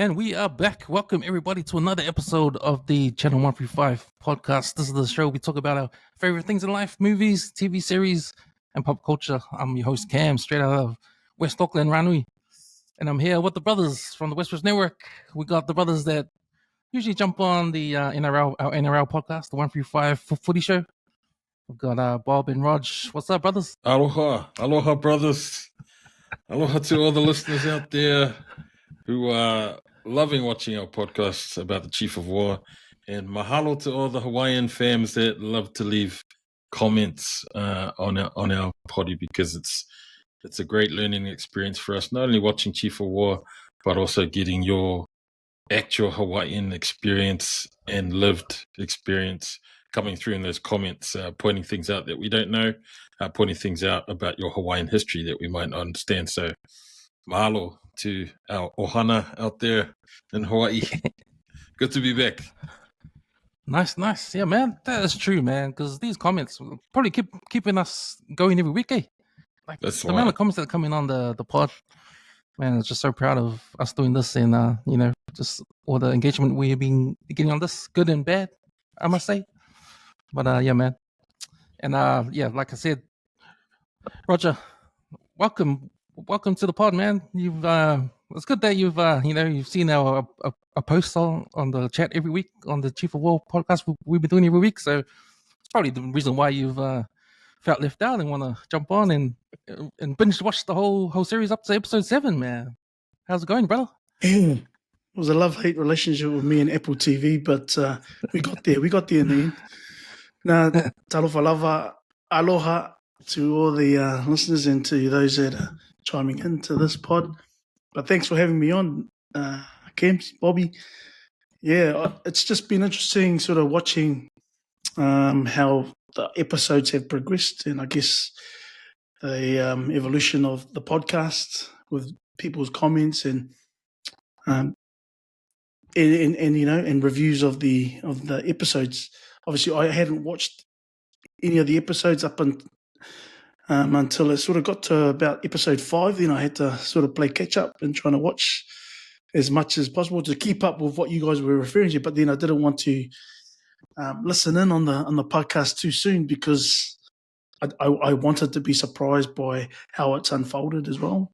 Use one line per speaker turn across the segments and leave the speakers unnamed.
And we are back. Welcome everybody to another episode of the Channel 135 podcast. This is the show we talk about our favorite things in life, movies, TV series, and pop culture. I'm your host Cam, straight out of West Auckland, Ranui. And I'm here with the brothers from the WesWes Network. We got the brothers that usually jump on the our NRL podcast, the 135 footy show. We've got Bob and Raj. What's up, brothers?
Aloha, brothers. Aloha to all the listeners out there who are loving watching our podcasts about the Chief of War. And mahalo to all the Hawaiian fans that love to leave comments on our potty, because it's a great learning experience for us, not only watching Chief of War, but also getting your actual Hawaiian experience and lived experience coming through in those comments, pointing things out that we don't know, pointing things out about your Hawaiian history that we might not understand. So mahalo to our ohana out there in Hawaii. Good to be back.
Nice. Yeah, man, that is true, man, because these comments will probably keeping us going every week, eh? Like,
That's
the amount of comments that are coming on the pod, man, I'm just so proud of us doing this, and just all the engagement we've been getting on this, good and bad, I must say. But yeah, man, and like I said, Roger, welcome to the pod, man. You've it's good that you've seen our posts on the chat every week on the Chief of War podcast we've been doing every week. So it's probably the reason why you've felt left out and want to jump on and binge watch the whole series up to episode 7, man. How's it going, brother?
Yeah, it was a love-hate relationship with me and Apple TV, but we got there in the end. Now, talofa lava, aloha to all the listeners and to those that are chiming into this pod. But thanks for having me on, Cam, Bobby. Yeah, it's just been interesting sort of watching how the episodes have progressed, and I guess the evolution of the podcast with people's comments and reviews of the episodes. Obviously, I hadn't watched any of the episodes up until it sort of got to about episode 5. Then I had to sort of play catch up and trying to watch as much as possible to keep up with what you guys were referring to. But then I didn't want to listen in on the podcast too soon, because I wanted to be surprised by how it's unfolded as well.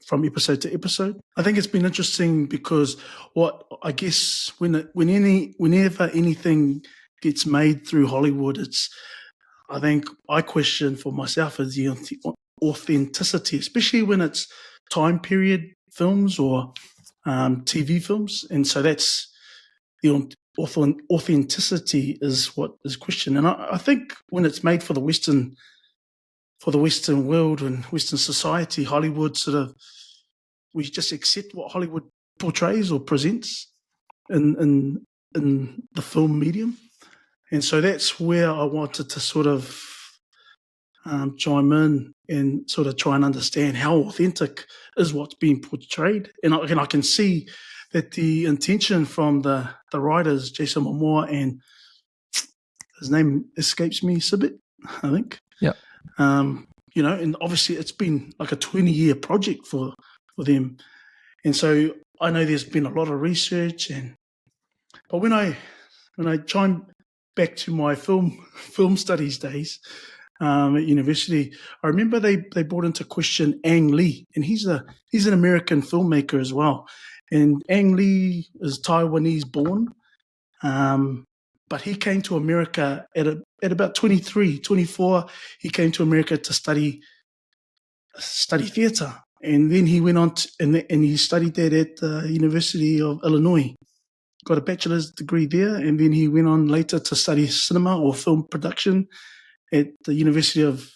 From episode to episode, I think it's been interesting because whenever anything gets made through Hollywood, I think I question for myself is the authenticity, especially when it's time period films or TV films, and so that's the authenticity is what is questioned. And I think when it's made for the Western world and Western society, Hollywood we just accept what Hollywood portrays or presents in the film medium. And so that's where I wanted to sort of chime in and sort of try and understand how authentic is what's being portrayed. And I can see that the intention from the writers, Jason Momoa, and his name escapes me, Sibit, I think.
Yeah.
And obviously it's been like a 20-year project for them. And so I know there's been a lot of research, but when I chime back to my film studies days at university, I remember they brought into question Ang Lee, and he's an American filmmaker as well. And Ang Lee is Taiwanese born, but he came to America at about 23, 24. He came to America to study theatre. And then he went on and he studied that at the University of Illinois, got a bachelor's degree there. And then he went on later to study cinema or film production at the University of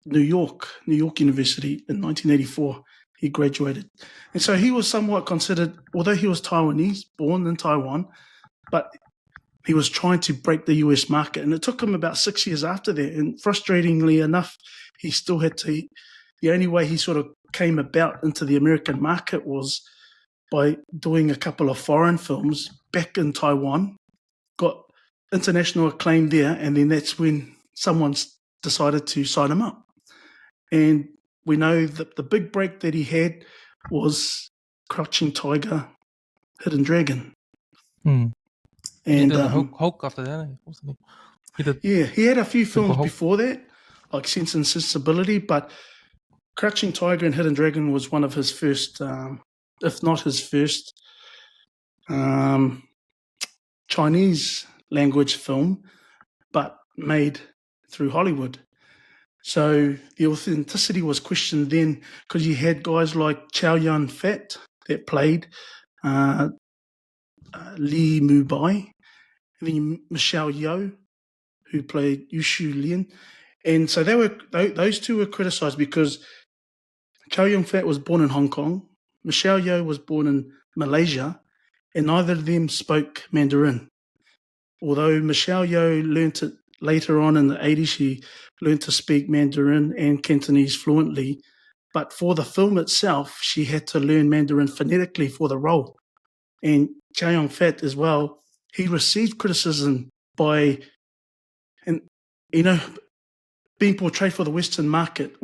New York University in 1984. He graduated. And so he was somewhat considered, although he was Taiwanese, born in Taiwan, but he was trying to break the US market. And it took him about 6 years after that. And frustratingly enough, he still had to. The only way he sort of came about into the American market was by doing a couple of foreign films back in Taiwan, got international acclaim there, and then that's when someone decided to sign him up. And we know that the big break that he had was Crouching Tiger, Hidden Dragon.
He
And
did a Hulk after that. Wasn't he? He did.
yeah, he had a few films
Hulk.
before that, like Sense and Sensibility, but Crouching Tiger and Hidden Dragon was one of his first, if not his first, Chinese language film, but made through Hollywood. So the authenticity was questioned then, because you had guys like Chow Yun-fat that played Lee Mu-bai, and then Michelle Yeoh, who played Yushu Lien. And so those two were criticized because Chow Yun-fat was born in Hong Kong, Michelle Yeoh was born in Malaysia, and neither of them spoke Mandarin. Although Michelle Yeoh learnt it later on in the 80s, she learned to speak Mandarin and Cantonese fluently. But for the film itself, she had to learn Mandarin phonetically for the role. And Chow Yun-fat as well, he received criticism by, and being portrayed for the Western market,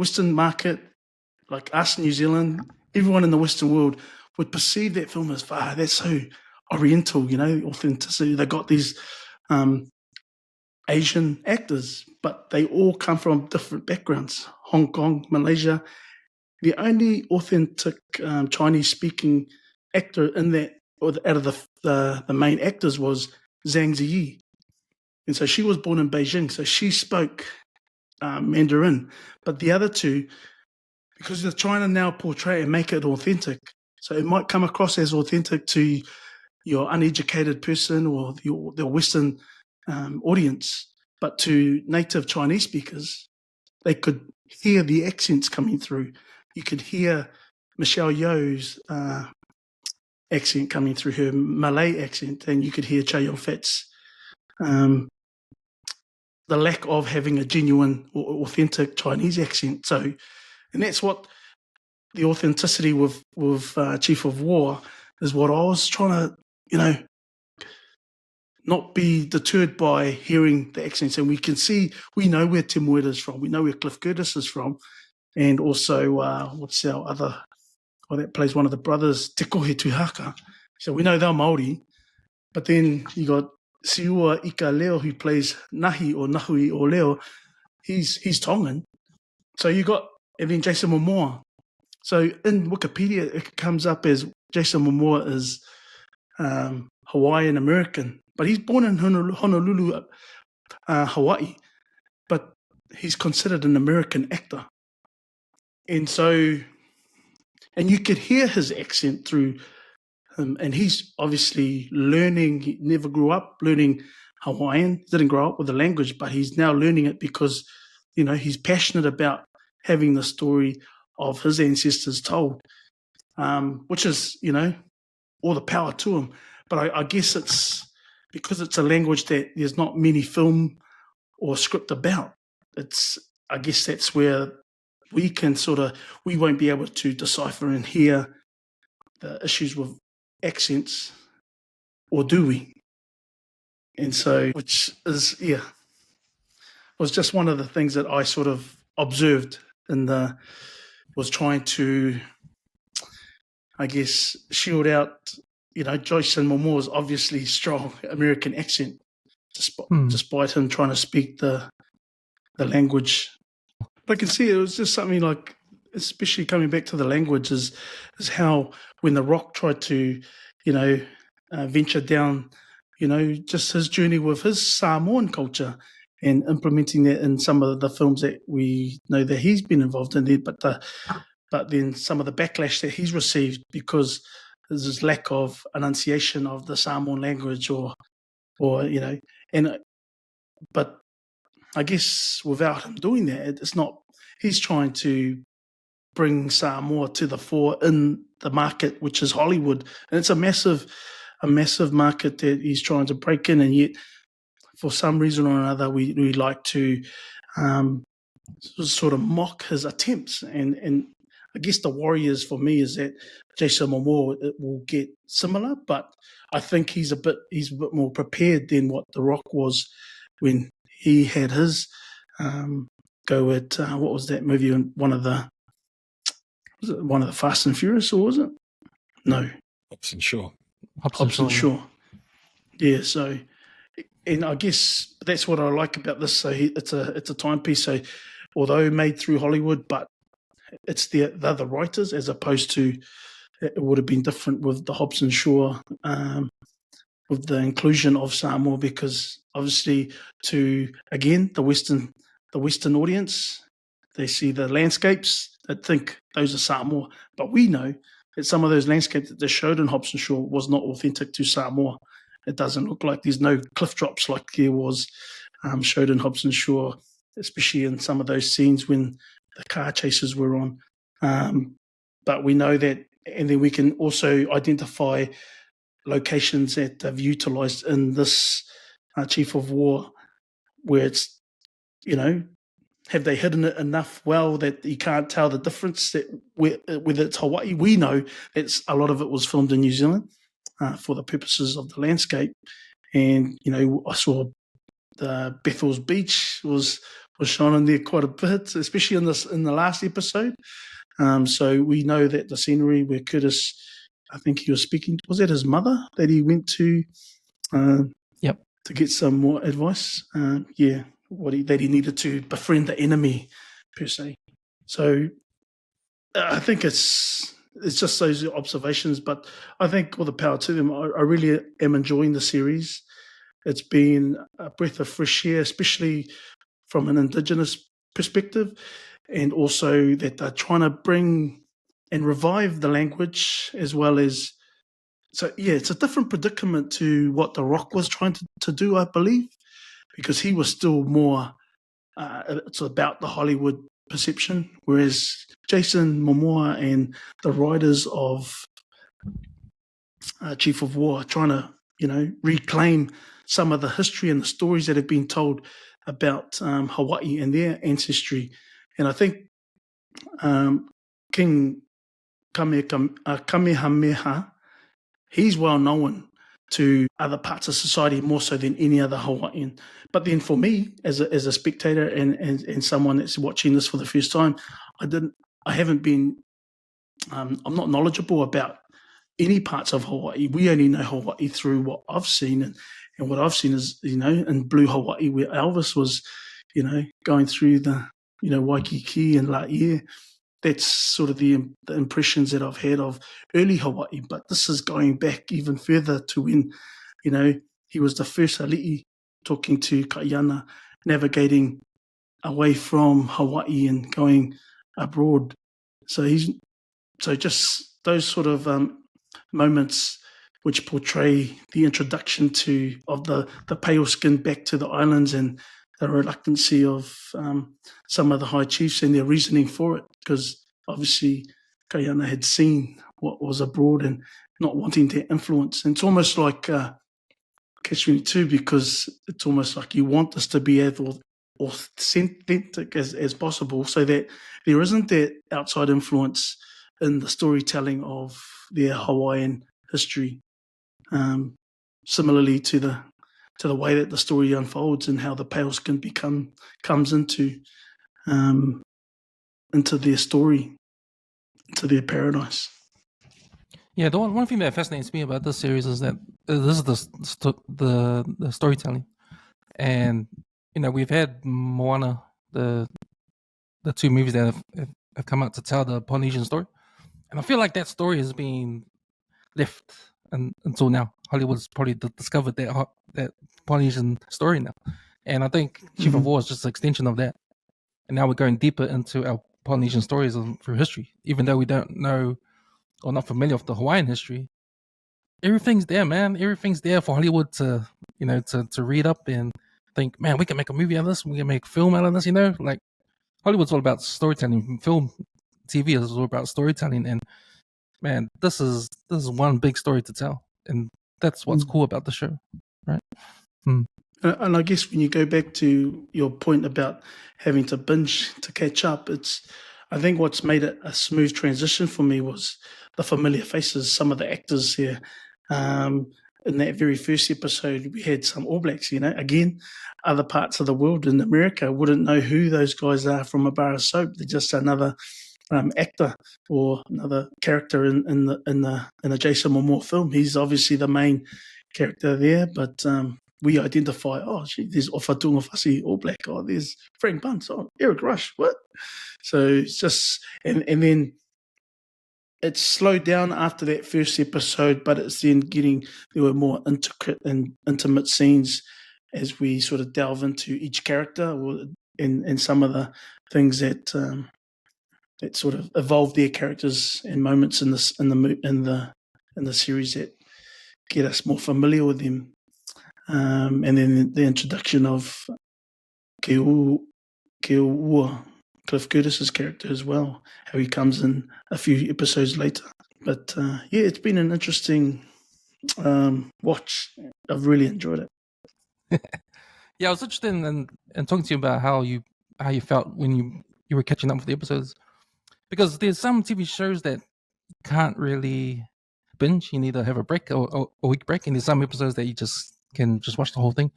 like us, New Zealand, everyone in the Western world would perceive that film as, that's so Oriental, authenticity. They got these Asian actors, but they all come from different backgrounds. Hong Kong, Malaysia. The only authentic Chinese-speaking actor in that, or out of the main actors, was Zhang Ziyi. And so she was born in Beijing, so she spoke Mandarin. But the other two, because they're trying to now portray and make it authentic, so it might come across as authentic to your uneducated person or the Western audience, but to native Chinese speakers, they could hear the accents coming through. You could hear Michelle Yeoh's accent coming through, her Malay accent, and you could hear Chow Yun-fat's the lack of having a genuine or authentic Chinese accent. So, and that's what the authenticity with Chief of War is, what I was trying to, not be deterred by hearing the accents. And we know where Tim Ward is from, we know where Cliff Curtis is from, and also what's our other, that plays one of the brothers, Te Kohe Tuhaka. So we know they're Māori, but then you got Siua Ika Leo, who plays Nahi or Nahui or Leo, he's Tongan. So you got, and then Jason Momoa. So in Wikipedia, it comes up as Jason Momoa is Hawaiian American, but he's born in Honolulu, Hawaii, but he's considered an American actor. And so, and you could hear his accent through him, and he's obviously learning. He never grew up learning Hawaiian, didn't grow up with the language, but he's now learning it because, he's passionate about having the story of his ancestors told, which is, all the power to him. But I guess it's because it's a language that there's not many film or script about. I guess that's where we can we won't be able to decipher and hear the issues with accents, or do we? And so, which is, was just one of the things that I sort of observed was trying to, I guess, shield out, Jason Momoa's obviously strong American accent, despite him trying to speak the language. But I can see it was just something like, especially coming back to the language, is how when The Rock tried to, venture down, just his journey with his Samoan culture and implementing that in some of the films that we know that he's been involved in there, but then some of the backlash that he's received because there's this lack of enunciation of the Samoan language, but I guess without him doing that, it's not. He's trying to bring Samoa to the fore in the market, which is Hollywood, and it's a massive market that he's trying to break in, and yet for some reason or another, we like to sort of mock his attempts. And I guess the worry for me is that Jason Momoa will get similar, but I think he's a bit more prepared than what The Rock was when he had his go at what was that movie? One of the Fast and Furious, or was it? No,
Hobson Shaw.
Hobson
yeah.
Shaw. Yeah, so, and I guess that's what I like about this. So it's a timepiece. So although made through Hollywood, but it's they're the writers, as opposed to it would have been different with the Hobson Shaw, with the inclusion of Samoa, because obviously to again the Western audience, they see the landscapes, they think those are Samoa, but we know that some of those landscapes that they showed in Hobson Shaw was not authentic to Samoa. It doesn't look like there's no cliff drops like there was showed in Hobson Shaw, especially in some of those scenes when the car chases were on. But we know that, and then we can also identify locations that they've utilised in this Chief of War, where it's, have they hidden it enough well that you can't tell the difference? That whether it's Hawaii, we know that a lot of it was filmed in New Zealand for the purposes of the landscape. And I saw the Bethel's Beach was shown in there quite a bit, especially in the last episode. So we know that the scenery where Curtis, I think he was speaking, was that his mother that he went to?
Yep.
To get some more advice. That he needed to befriend the enemy, per se. So I think it's just those observations, but I think all the power to them. I really am enjoying the series. It's been a breath of fresh air, especially from an Indigenous perspective, and also that they're trying to bring and revive the language as well as. So, yeah, it's a different predicament to what The Rock was trying to do, I believe, because he was still more, it's about the Hollywood perception, whereas Jason Momoa and the writers of Chief of War are trying to, reclaim some of the history and the stories that have been told about Hawaii and their ancestry. And I think King Kamehameha, he's well known to other parts of society more so than any other Hawaiian. But then for me, as a spectator and someone that's watching this for the first time, I haven't been, I'm not knowledgeable about any parts of Hawaii. We only know Hawaii through what I've seen, and what I've seen is, in Blue Hawaii, where Elvis was, going through the, Waikiki and Laie. That's sort of the impressions that I've had of early Hawaii. But this is going back even further to when, he was the first ali'i talking to Kaiana, navigating away from Hawaii and going abroad. So just those sort of moments which portray the introduction of the pale skin back to the islands and the reluctancy of some of the high chiefs and their reasoning for it, because obviously Kaiana had seen what was abroad and not wanting to influence. And it's almost like Catch-22, because it's almost like you want this to be as authentic as possible, so that there isn't that outside influence in the storytelling of their Hawaiian history. Similarly to the way that the story unfolds and how the pale skin comes into their story, into their paradise.
Yeah, the one thing that fascinates me about this series is that this is the storytelling, and we've had Moana, the two movies that have come out to tell the Polynesian story, and I feel like that story is being left until now. Hollywood's probably discovered that Polynesian story now, and I think Chief of War is just an extension of that. And now we're going deeper into our Polynesian stories through history, even though we don't know or not familiar with the Hawaiian history. Everything's there, man. Everything's there for Hollywood to read up and think, man, we can make a movie out of this. We can make a film out of this. Like Hollywood's all about storytelling. Film, TV is all about storytelling, and man, this is one big story to tell, and that's what's cool about the show, right?
And I guess when you go back to your point about having to binge to catch up, I think what's made it a smooth transition for me was the familiar faces, some of the actors here. In that very first episode, we had some All Blacks, again, other parts of the world in America wouldn't know who those guys are from a bar of soap. They're just another actor or another character in the Jason Momoa film. He's obviously the main character there, but we identify, there's Ofatunga Fasi All Black, there's Frank Bunce, Eric Rush, what? So it's just, and then it slowed down after that first episode, but it's then there were more intricate and intimate scenes as we sort of delve into each character and some of the things that sort of evolve their characters and moments in the series that get us more familiar with them. And then the introduction of Keua, Cliff Curtis's character as well, how he comes in a few episodes later. But it's been an interesting watch. I've really enjoyed it.
Yeah, I was interested in talking to you about how you felt when you were catching up with the episodes, because there's some TV shows that you can't really binge. You need to have a break or a week break, and there's some episodes that you just can just watch the whole thing.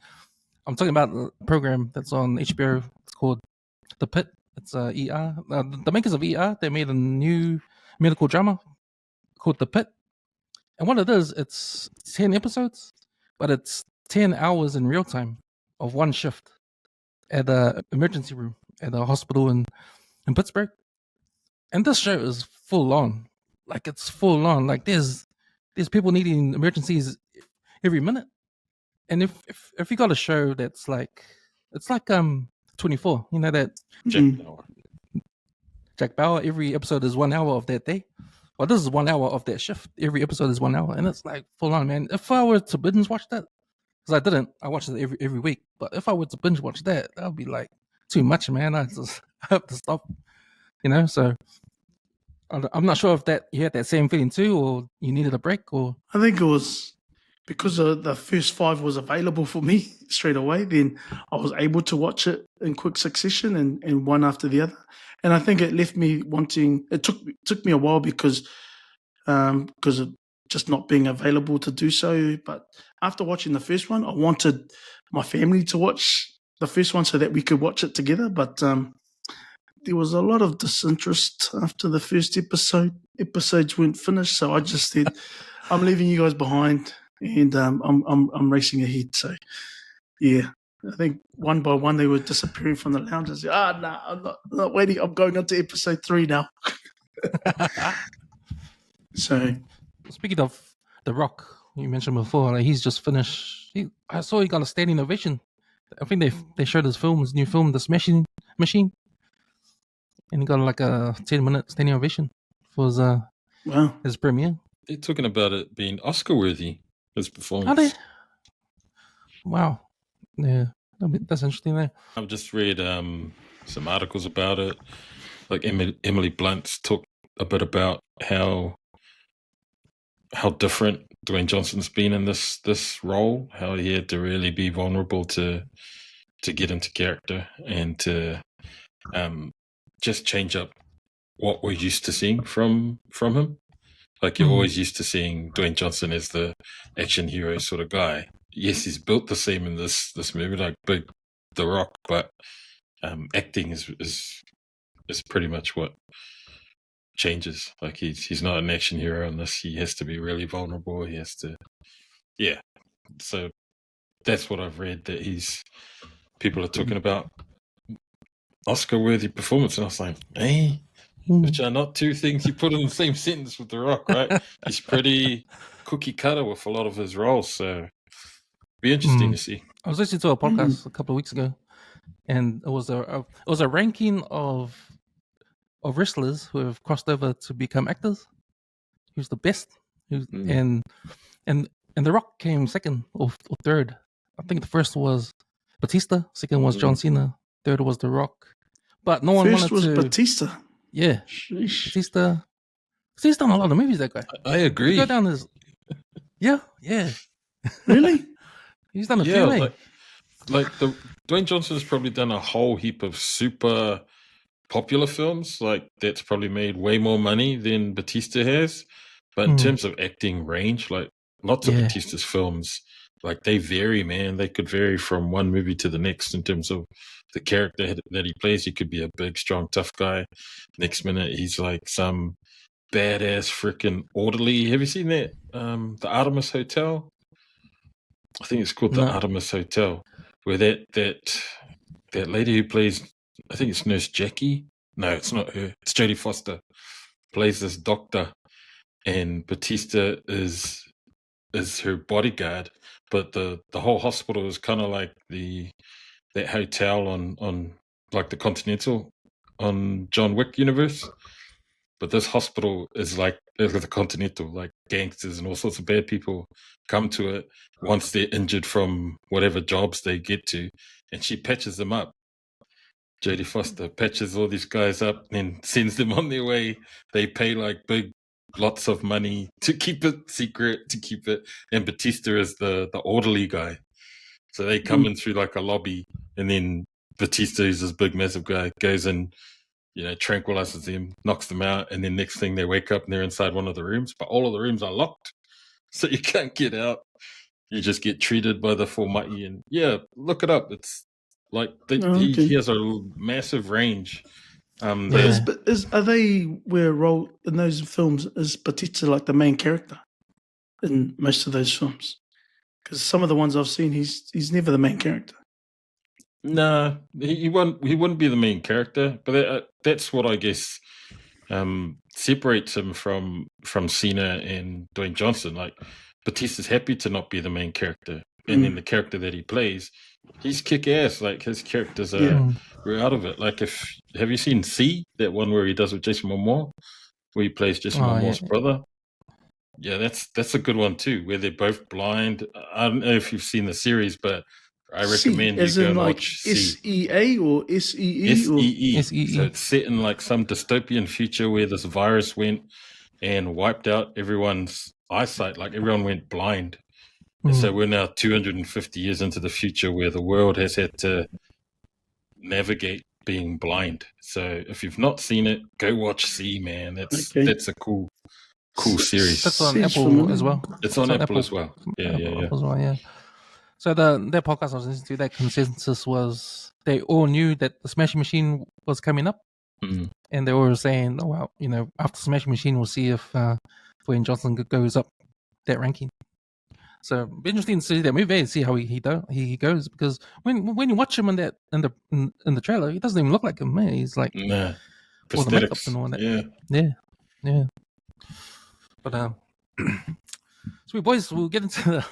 I'm talking about the program that's on HBO. It's called The Pit. It's ER. The makers of ER, they made a new medical drama called The Pit. And what it is, it's 10 episodes, but it's 10 hours in real time of one shift at the emergency room at a hospital in Pittsburgh. And this show is full on. Like, it's full on. Like, there's people needing emergencies every minute. And if you got a show that's like, it's like 24, you know, that Jack Bauer, every episode is 1 hour of that day. Well, this is 1 hour of that shift. Every episode is 1 hour, and it's like full on, man. If I were to binge watch that, because I didn't, I watched it every week. But if I were to binge watch that would be like too much, man. I have to stop, you know. So I'm not sure if you had that same feeling too, or you needed a break, or
I think it was because the first 5 was available for me straight away. Then I was able to watch it in quick succession and one after the other. And I think it left me wanting. It took me a while because of just not being available to do so. But after watching the first one, I wanted my family to watch the first one so that we could watch it together. But there was a lot of disinterest after the first episode. Episodes weren't finished, so I just said, "I'm leaving you guys behind, and I'm racing ahead." So, yeah. I think one by one they were disappearing from the lounge. I said, I'm not waiting. I'm going on to episode 3 now. So,
speaking of The Rock, you mentioned before, like he's just finished. I saw he got a standing ovation. I think they showed his new film, The Smashing Machine, and he got like a 10-minute standing ovation for his premiere.
They're talking about it being Oscar worthy, his performance.
Are they? Wow. Yeah, that's interesting there.
I've just read some articles about it. Like Emily Blunt's talked a bit about how different Dwayne Johnson's been in this role, how he had to really be vulnerable to get into character and to just change up what we're used to seeing from him. Like, you're always used to seeing Dwayne Johnson as the action hero sort of guy. Yes, he's built the same in this movie, like Big The Rock, but acting is pretty much what changes. Like, he's not an action hero unless he has to be really vulnerable. He has to, So that's what I've read, that people are talking about Oscar-worthy performance, and I was like, which are not two things you put in the same sentence with The Rock, right? He's pretty cookie cutter with a lot of his roles, so be interesting to see.
I was listening to a podcast a couple of weeks ago, and it was a ranking of wrestlers who have crossed over to become actors. Who's the best? And The Rock came second or third. I think the first was Batista, second was John Cena, third was The Rock. But no one
first
wanted to.
was Batista.
Yeah,
Sheesh.
Batista. He's done a lot of movies. That guy.
I agree.
Go down this. Yeah.
Really?
He's done a few.
Like the Dwayne Johnson's probably done a whole heap of super popular films. Like, that's probably made way more money than Batista has. But in terms of acting range, like lots of Batista's films like they vary, man. They could vary from one movie to the next in terms of the character that he plays. He could be a big, strong, tough guy. Next minute, he's like some badass freaking orderly. Have you seen that? The Artemis Hotel? I think it's called the
No.
Artemis Hotel, where that lady who plays, I think it's Nurse Jackie. No, it's not her. It's Jodie Foster. Plays this doctor, and Batista is her bodyguard. But the whole hospital is kind of like that hotel on like the Continental on John Wick universe. But this hospital is like the Continental, like gangsters and all sorts of bad people come to it once they're injured from whatever jobs they get to, and she patches them up. Jodie Foster patches all these guys up and sends them on their way. They pay like lots of money to keep it secret, and Batista is the orderly guy. So they come in through like a lobby, and then Batista, who's this big, massive guy, goes and, tranquilizes them, knocks them out, and then next thing they wake up and they're inside one of the rooms, but all of the rooms are locked, so you can't get out. You just get treated by the Formighty, and look it up. It's like he has a massive range.
Are they where role in those films is Batista like the main character in most of those films? Because some of the ones I've seen, he's never the main character.
No, he wouldn't be the main character, but that's what I guess separates him from Cena and Dwayne Johnson. Like Batista's happy to not be the main character, and then the character that he plays, he's kick ass. Like his characters are out of it. Like have you seen C, that one where he does with Jason Momoa, where he plays Jason Momoa's brother? Yeah, that's a good one too, where they're both blind. I don't know if you've seen the series, but I recommend you go and watch
SEA or SEE?
SEE. So it's set in like some dystopian future where this virus went and wiped out everyone's eyesight. Like everyone went blind. And so we're now 250 years into the future where the world has had to navigate being blind. So if you've not seen it, go watch C, man. That's a cool series.
That's on Apple as well.
It's on Apple as well. Yeah.
As well, yeah. So that podcast I was listening to, that consensus was they all knew that the Smashing Machine was coming up, and they were saying, "Oh well, after Smashing Machine, we'll see if Dwayne Johnson goes up that ranking." So it'll be interesting to see that movie and see how he goes, because when you watch him in the trailer, he doesn't even look like him, man. He's like all the makeup and all that. Yeah. But sweet boys, we'll get into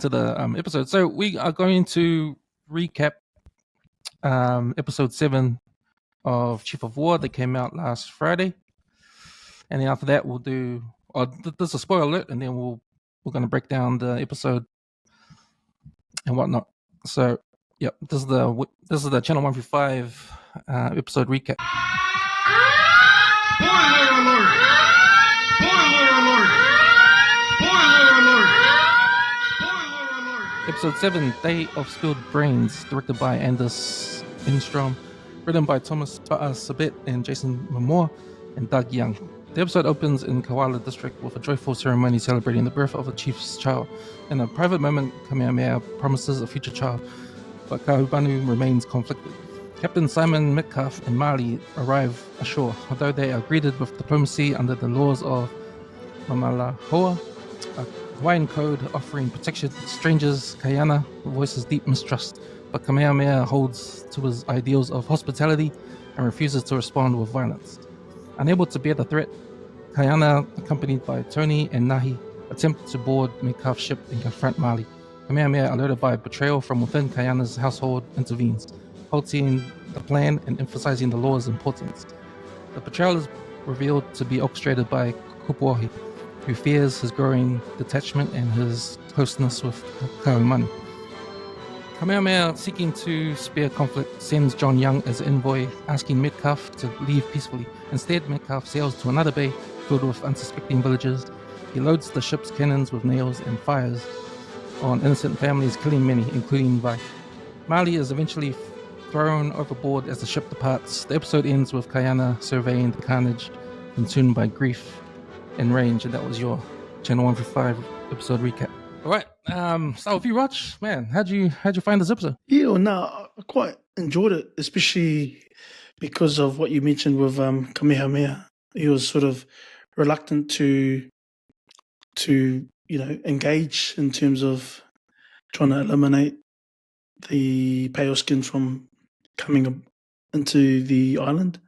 the episode. So we are going to recap episode 7 of Chief of War that came out last Friday, and then after that we'll do. There's a spoiler alert, and then we're going to break down the episode and whatnot. So, yep, this is the Channel 135 episode recap.
Spoiler alert! Spoiler alert! Spoiler alert! Spoiler alert!
Episode 7, Day of Spilled Brains, directed by Anders Lindstrom, written by Thomas Sabet and Jason Momoa and Doug Young. The episode opens in Koala District with a joyful ceremony celebrating the birth of the chief's child. In a private moment, Kamehameha promises a future child, but Kahubanu remains conflicted. Captain Simon Metcalf and Marley arrive ashore, although they are greeted with diplomacy under the laws of Mamalahoa, a Hawaiian code offering protection to strangers. Kaiana voices deep mistrust, but Kamehameha holds to his ideals of hospitality and refuses to respond with violence. Unable to bear the threat, Kaiana, accompanied by Tony and Nahi, attempt to board Metcalf's ship and confront Marley. Kamehameha, alerted by betrayal from within Kaiana's household, intervenes, halting the plan and emphasizing the law's importance. The betrayal is revealed to be orchestrated by Kupuahi, who fears his growing detachment and his closeness with Kaumanu. Kamehameha, seeking to spare conflict, sends John Young as an envoy, asking Metcalf to leave peacefully. Instead, Metcalf sails to another bay filled with unsuspecting villagers. He loads the ship's cannons with nails and fires on innocent families, killing many, including Vi. Marley is eventually thrown overboard as the ship departs. The episode ends with Kaiana surveying the carnage, consumed by grief and rage, and that was your Channel 135 episode recap All right. So if you watch, man, how'd you find this episode?
Yeah, well, no, I quite enjoyed it, especially because of what you mentioned with Kamehameha. He was sort of reluctant to engage in terms of trying to eliminate the pale skin from coming into the island.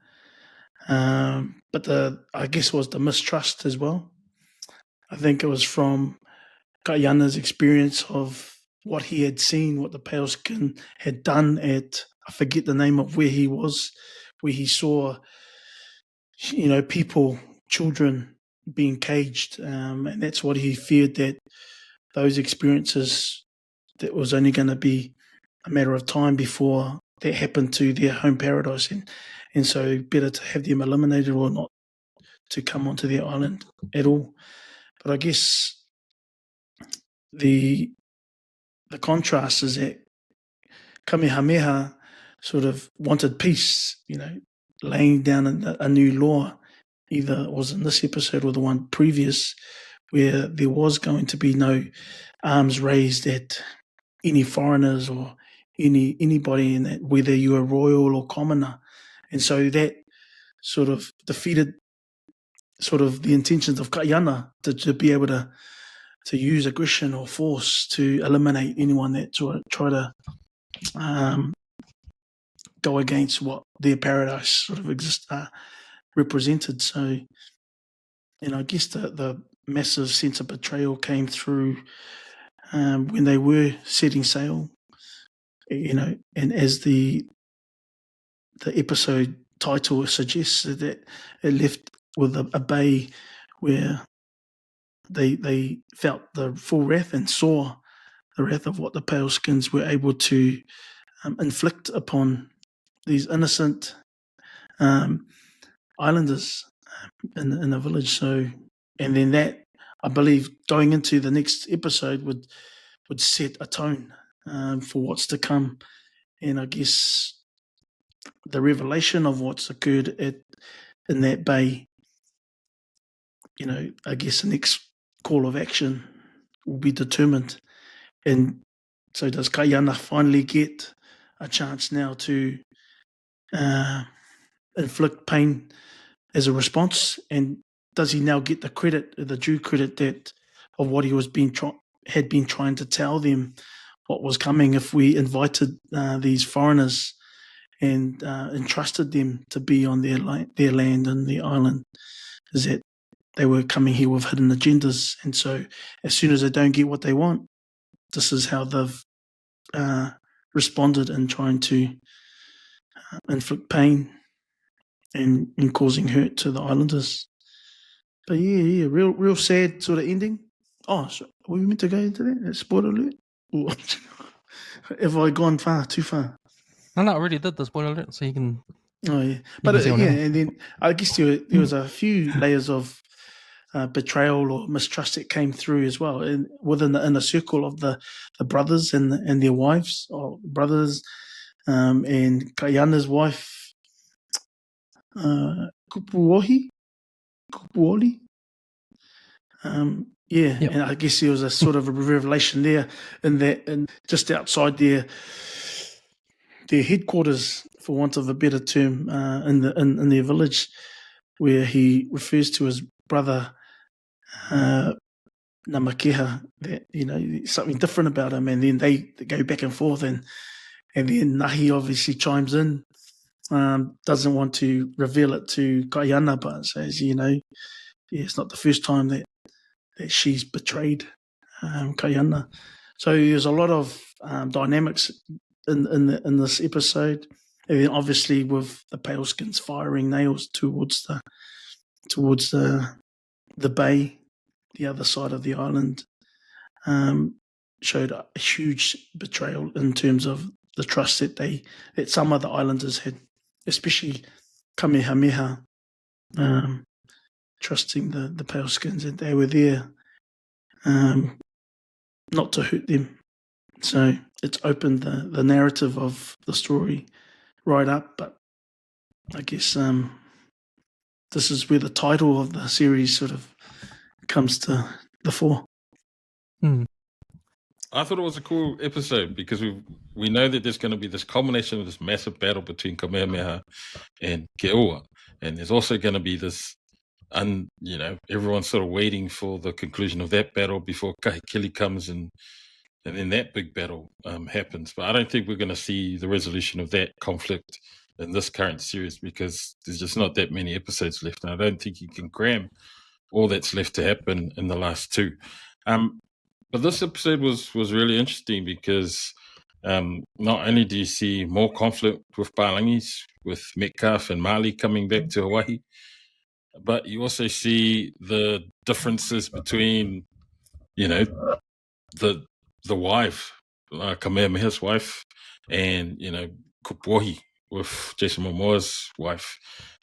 But I guess was the mistrust as well. I think it was from Kaiana's experience of what he had seen, what the pale skin had done at, I forget the name of where he was, where he saw, people, children being caged. And that's what he feared, that those experiences, that was only going to be a matter of time before that happened to their home paradise. And so better to have them eliminated or not to come onto their island at all. But I guess the contrast is that Kamehameha sort of wanted peace, laying down a new law. Either it was in this episode or the one previous, where there was going to be no arms raised at any foreigners or anybody in that, whether you were royal or commoner. And so that sort of defeated sort of the intentions of Kaiana to be able to use aggression or force to eliminate anyone that try to go against what their paradise sort of represented. So, I guess the massive sense of betrayal came through when they were setting sail, and as the episode title suggests, that it left with a bay where they felt the full wrath and saw the wrath of what the pale skins were able to inflict upon these innocent islanders in a village. So, and then that, I believe, going into the next episode would set a tone for what's to come. And I guess the revelation of what's occurred in that bay, I guess the next call of action will be determined. And so does Kaiana finally get a chance now to inflict pain as a response? And does he now get the due credit that of what he was had been trying to tell them what was coming if we invited these foreigners and entrusted them to be on their land and the island? Is that they were coming here with hidden agendas, and so as soon as they don't get what they want, this is how they've responded in trying to inflict pain and causing hurt to the islanders. But yeah, real sad sort of ending. Oh, so were we meant to go into that? Spoiler alert? Or have I gone too far?
No, I already did the spoiler alert, so you can.
Oh yeah, but and then I guess there was a few layers of betrayal or mistrust that came through as well, within the inner circle of the brothers and their wives, or brothers, and Kaiana's wife, Kupuoli.
Yep.
And I guess there was a sort of a revelation there and just outside their headquarters, for want of a better term, in their village, where he refers to his brother Namakeha, that something different about him, and then they go back and forth, and then Nahi obviously chimes in, doesn't want to reveal it to Kaiana, but says, it's not the first time that she's betrayed Kaiana. So there's a lot of dynamics in this episode, and then obviously with the paleskins firing nails towards the bay, the other side of the island, showed a huge betrayal in terms of the trust that some of the islanders had, especially Kamehameha, trusting the paleskins, that they were there not to hurt them. So it's opened the narrative of the story right up. But I guess this is where the title of the series sort of comes to the fore.
I thought it was a cool episode because we know that there's going to be this culmination of this massive battle between Kamehameha and Keoa, and there's also going to be this, everyone's sort of waiting for the conclusion of that battle before Kahekili comes and then that big battle happens. But I don't think we're going to see the resolution of that conflict in this current series because there's just not that many episodes left, and I don't think you can cram all that's left to happen in the last two. But this episode was really interesting because not only do you see more conflict with Palangis, with Metcalf and Mali coming back to Hawaii, but you also see the differences between, the wife, Kamehameha's wife, and, Kupuohi with Jason Momoa's wife.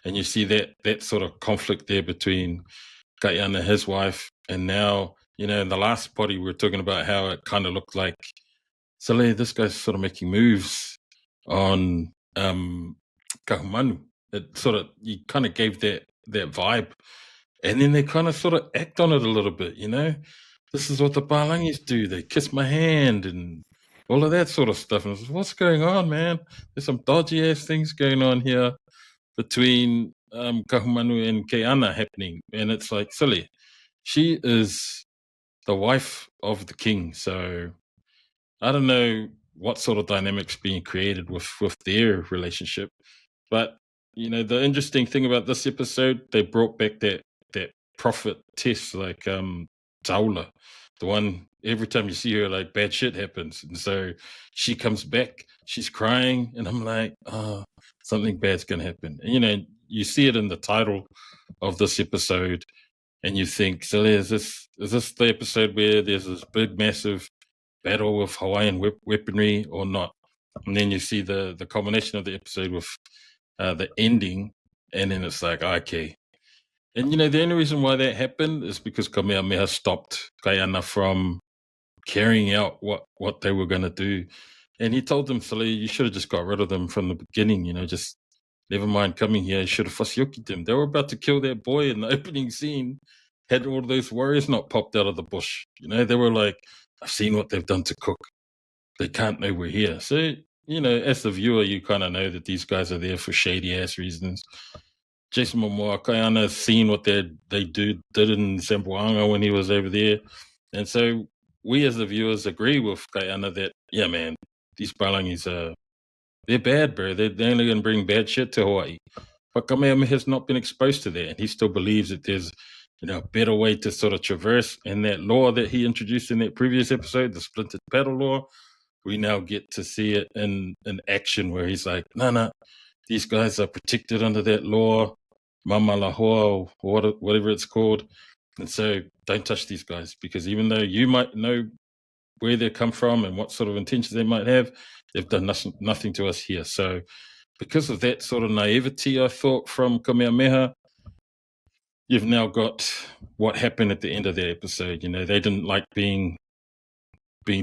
And you see that sort of conflict there between Kaiana, his wife, and now, in the last potty, we were talking about how it kind of looked like, Sale, this guy's sort of making moves on Kahumanu. It sort of, you kind of gave that vibe. And then they kind of sort of act on it a little bit, This is what the Palangis do. They kiss my hand and all of that sort of stuff. And I was, what's going on, man? There's some dodgy-ass things going on here between Kahumanu and Keana happening. And it's like, silly. She is the wife of the king. So I don't know what sort of dynamics being created with their relationship. But, the interesting thing about this episode, they brought back that prophet test, like Taula, the one every time you see her, like bad shit happens. And so she comes back, she's crying, and I'm like, oh, something bad's going to happen. And, you see it in the title of this episode, and you think, so is this the episode where there's this big, massive battle with Hawaiian weaponry or not? And then you see the culmination of the episode with the ending, and then it's like, okay. And, the only reason why that happened is because Kamehameha stopped Kaiana from carrying out what they were going to do. And he told them, Sale, you should have just got rid of them from the beginning, just never mind coming here. You should have fasioki'd them. They were about to kill that boy in the opening scene. Had all those warriors not popped out of the bush. They were like, I've seen what they've done to Cook. They can't know we're here. So, as the viewer, you kind of know that these guys are there for shady-ass reasons. Jason Momoa, Kaiana has seen what they did in Zamboanga when he was over there. And so we as the viewers agree with Kaiana that, yeah, man, these Palangis they're bad, bro. They're only going to bring bad shit to Hawaii. But Kamehameha has not been exposed to that. And he still believes that there's, a better way to sort of traverse. And that law that he introduced in that previous episode, the splintered paddle law, we now get to see it in action where he's like, no, these guys are protected under that law, Mama Lahoa, or whatever it's called. And so don't touch these guys, because even though you might know where they come from and what sort of intentions they might have, they've done nothing to us here. So because of that sort of naivety, I thought, from Kamehameha, you've now got what happened at the end of that episode. They didn't like being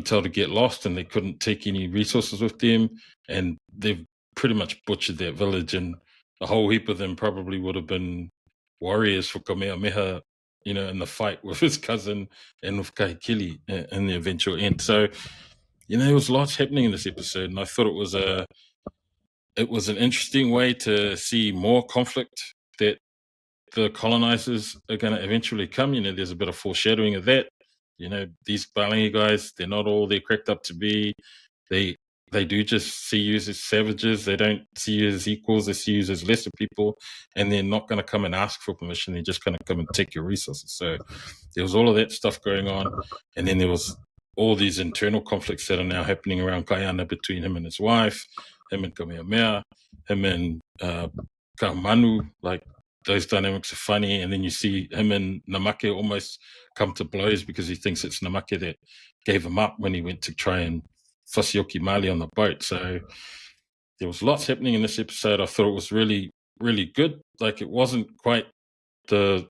told to get lost, and they couldn't take any resources with them, and they've pretty much butchered that village, and a whole heap of them probably would have been warriors for Kamehameha, in the fight with his cousin and with Kahekili in the eventual end. So, there was lots happening in this episode, and I thought it was an interesting way to see more conflict that the colonizers are going to eventually come. There's a bit of foreshadowing of that. These Palangi guys, they're not all they're cracked up to be. They do just see you as savages. They don't see you as equals. They see you as lesser people, and they're not going to come and ask for permission. They're just going to come and take your resources. So there was all of that stuff going on, and then there was all these internal conflicts that are now happening around Kaiana between him and his wife, him and Kamehameha, him and Kahumanu. Like, those dynamics are funny. And then you see him and Namake almost come to blows because he thinks it's Namake that gave him up when he went to try and fasioki Mali on the boat. So there was lots happening in this episode. I thought it was really, really good. Like, it wasn't quite the,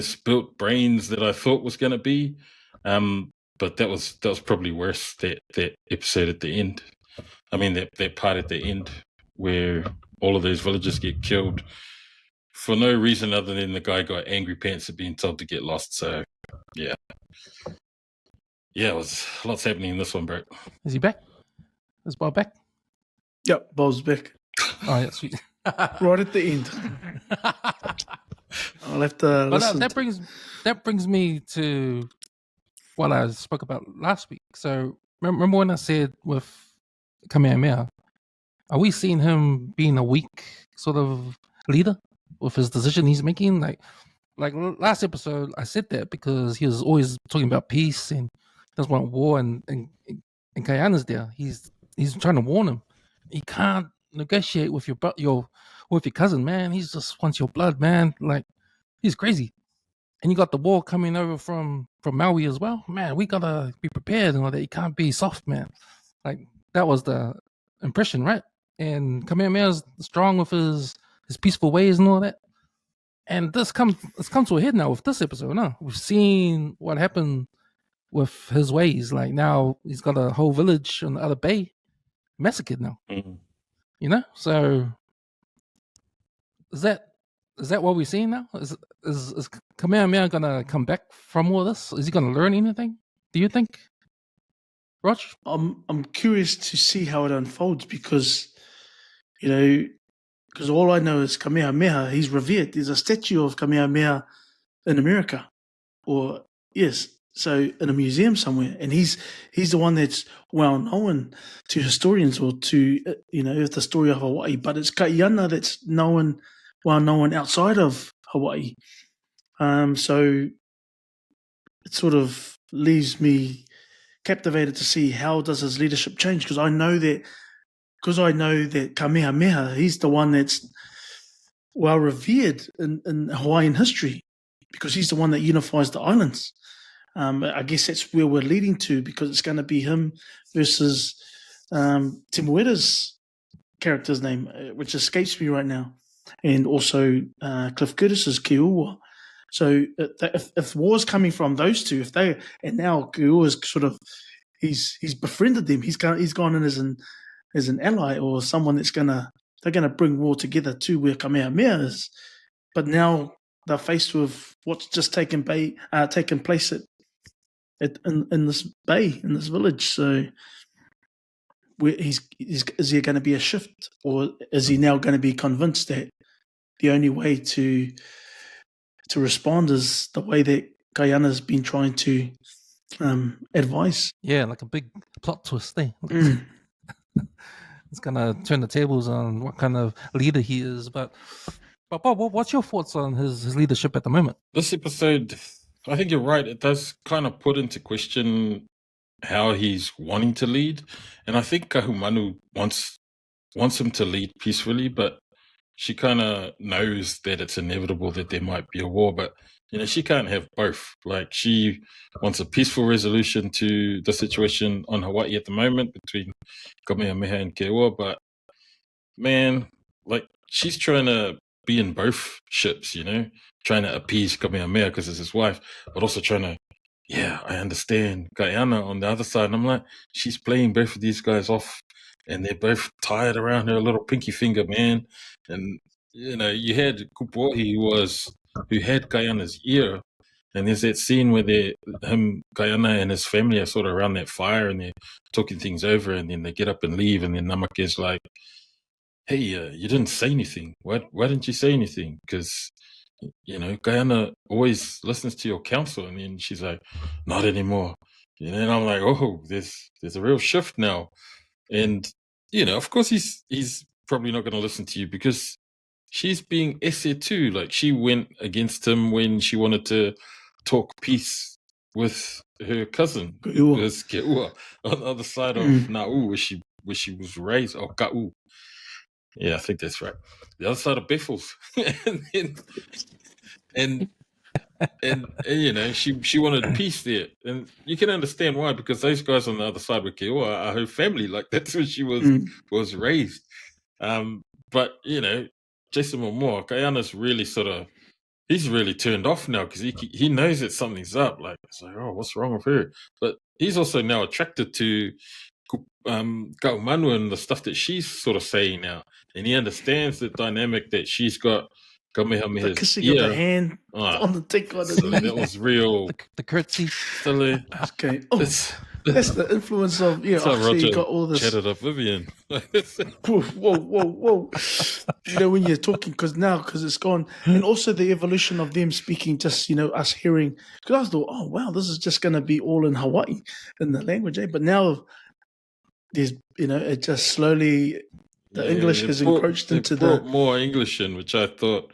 spilt brains that I thought was going to be. But that was probably worse, that episode at the end. I mean, that part at the end where all of those villagers get killed for no reason other than the guy got angry pants at being told to get lost. So, yeah. Yeah, it was lots happening in this one, bro.
Is he back? Is Bob back?
Yep, Bob's back.
Oh, yeah, sweet.
Right at the end. I'll have to
But
listen.
that brings me to what I spoke about last week. So remember when I said with Kamehameha, are we seeing him being a weak sort of leader with his decision he's making? Like last episode, I said that because he was always talking about peace and doesn't want war, and Kayana's there. He's trying to warn him. He can't negotiate with your cousin, man. He just wants your blood, man. Like he's crazy. And you got the war coming over from Maui as well. Man, we gotta be prepared and all that. You can't be soft, man. Like that was the impression, right? And Kamehameha's strong with his peaceful ways and all that. And it's come to a head now with this episode, no? We've seen what happened with his ways. Like now he's got a whole village on the other bay massacred now.
Mhm.
You know? So is that what we're seeing now? Is Kamehameha gonna come back from all this? Is he gonna learn anything? Do you think? Rog?
I'm curious to see how it unfolds because, because all I know is Kamehameha. He's revered. There's a statue of Kamehameha in America, or yes, so in a museum somewhere, and he's the one that's well known to historians or to the story of Hawaii. But it's Kaiana that's well known outside of Hawaii. So it sort of leaves me captivated to see how does his leadership change, because I know that Kamehameha, he's the one that's well revered in Hawaiian history because he's the one that unifies the islands. I guess that's where we're leading to, because it's going to be him versus Timuera's character's name, which escapes me right now, and also Cliff Curtis's Keua. So if war's coming from those two, and now Keua's sort of he's befriended them, he's gone in as an ally or someone they're gonna bring war together to where Kamehameha is. But now they're faced with what's just taken place in this bay, in this village. So is there going to be a shift, or is he now going to be convinced that the only way to respond is the way that Guyana's been trying to advise?
Yeah, like a big plot twist thing.
Mm.
It's gonna turn the tables on what kind of leader he is. But Bob, what's your thoughts on his leadership at the moment?
This episode, I think you're right. It does kind of put into question how he's wanting to lead. And I think Kahumanu wants him to lead peacefully, but she kind of knows that it's inevitable that there might be a war. But, she can't have both. Like, she wants a peaceful resolution to the situation on Hawaii at the moment between Kamehameha and Keua. But, man, like, she's trying to be in both ships, trying to appease Kamehameha because it's his wife, but also trying to, I understand Guyana on the other side. And I'm like, she's playing both of these guys off, and they're both tied around her little pinky finger, man. And, you had Kupohi who had Guyana's ear, and there's that scene where Guyana and his family are sort of around that fire, and they're talking things over, and then they get up and leave, and then Namake's like, hey, you didn't say anything. Why didn't you say anything? Because, Guyana always listens to your counsel. And then she's like, not anymore. And I'm like, oh, there's a real shift now. And, of course he's probably not going to listen to you because she's being essay too. Like, she went against him when she wanted to talk peace with her cousin, Keua, on the other side of Na'u, where she was raised, or Ka'u. Yeah, I think that's right. The other side of Beffels. and she wanted peace there. And you can understand why, because those guys on the other side with Keua are her family. Like, that's where she was raised. But, Jason Momoa, Guyana's really he's really turned off now because he knows that something's up. Like, it's like, oh, what's wrong with her? But he's also now attracted to Kaumanu and the stuff that she's sort of saying now. And he understands the dynamic that she's got
the
Kamehameha's
kissing of the
ear.
hand
Ah,
on the tick on the
so
knee.
that was real.
The curtsy.
Silly.
Okay. Oh,
That's
that's the influence of, yeah,
how
so you
Roger
got all this.
chatted up Vivian.
Whoa. You know, when you're talking, because it's gone. And also the evolution of them speaking, just, you know, us hearing. Because I thought, oh, wow, this is just going to be all in Hawaii, in the language. But now there's, you know, it just slowly, the English has encroached into
brought more English in, which I thought,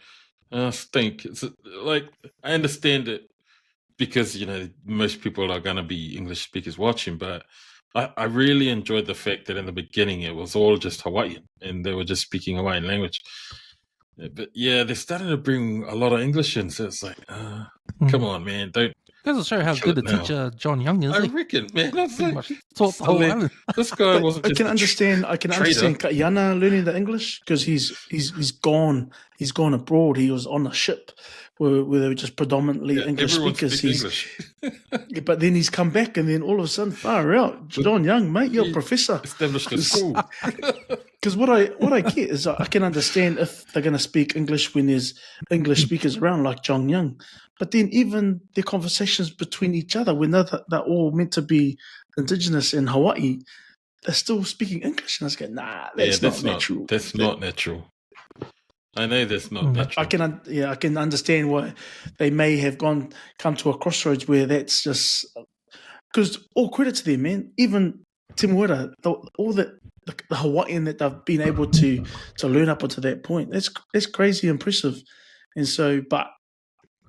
stink. It's like, I understand it because, you know, most people are going to be English speakers watching, but I really enjoyed the fact that in the beginning it was all just Hawaiian and they were just speaking Hawaiian language. But yeah, they started to bring a lot of English in, so it's like, come on, man, don't.
Goes to show how
Kill
good
it
a
now.
teacher John Young is.
I
eh?
reckon, man. I was
Pretty
like,
much taught the whole
silly.
island.
This guy
But
wasn't
I
just
can
a
understand. I can understand Kaiana learning the English because he's gone. He's gone abroad. He was on a ship where they were just predominantly English
everyone
speakers.
speaks English.
But then he's come back, and then all of a sudden, far out, John Young, mate, you're a
He
professor.
established a school.
Because what I get is I can understand if they're going to speak English when there's English speakers around like John Young, but then even their conversations between each other when they're all meant to be indigenous in Hawaii, they're still speaking English, and I was going, nah, that's not natural.
That's not natural. I know that's not natural.
I can understand why they may have come to a crossroads where that's just because all credit to them, man. Even Te Moera, all the Hawaiian that they've been able to learn up until that point, that's crazy impressive. And so, but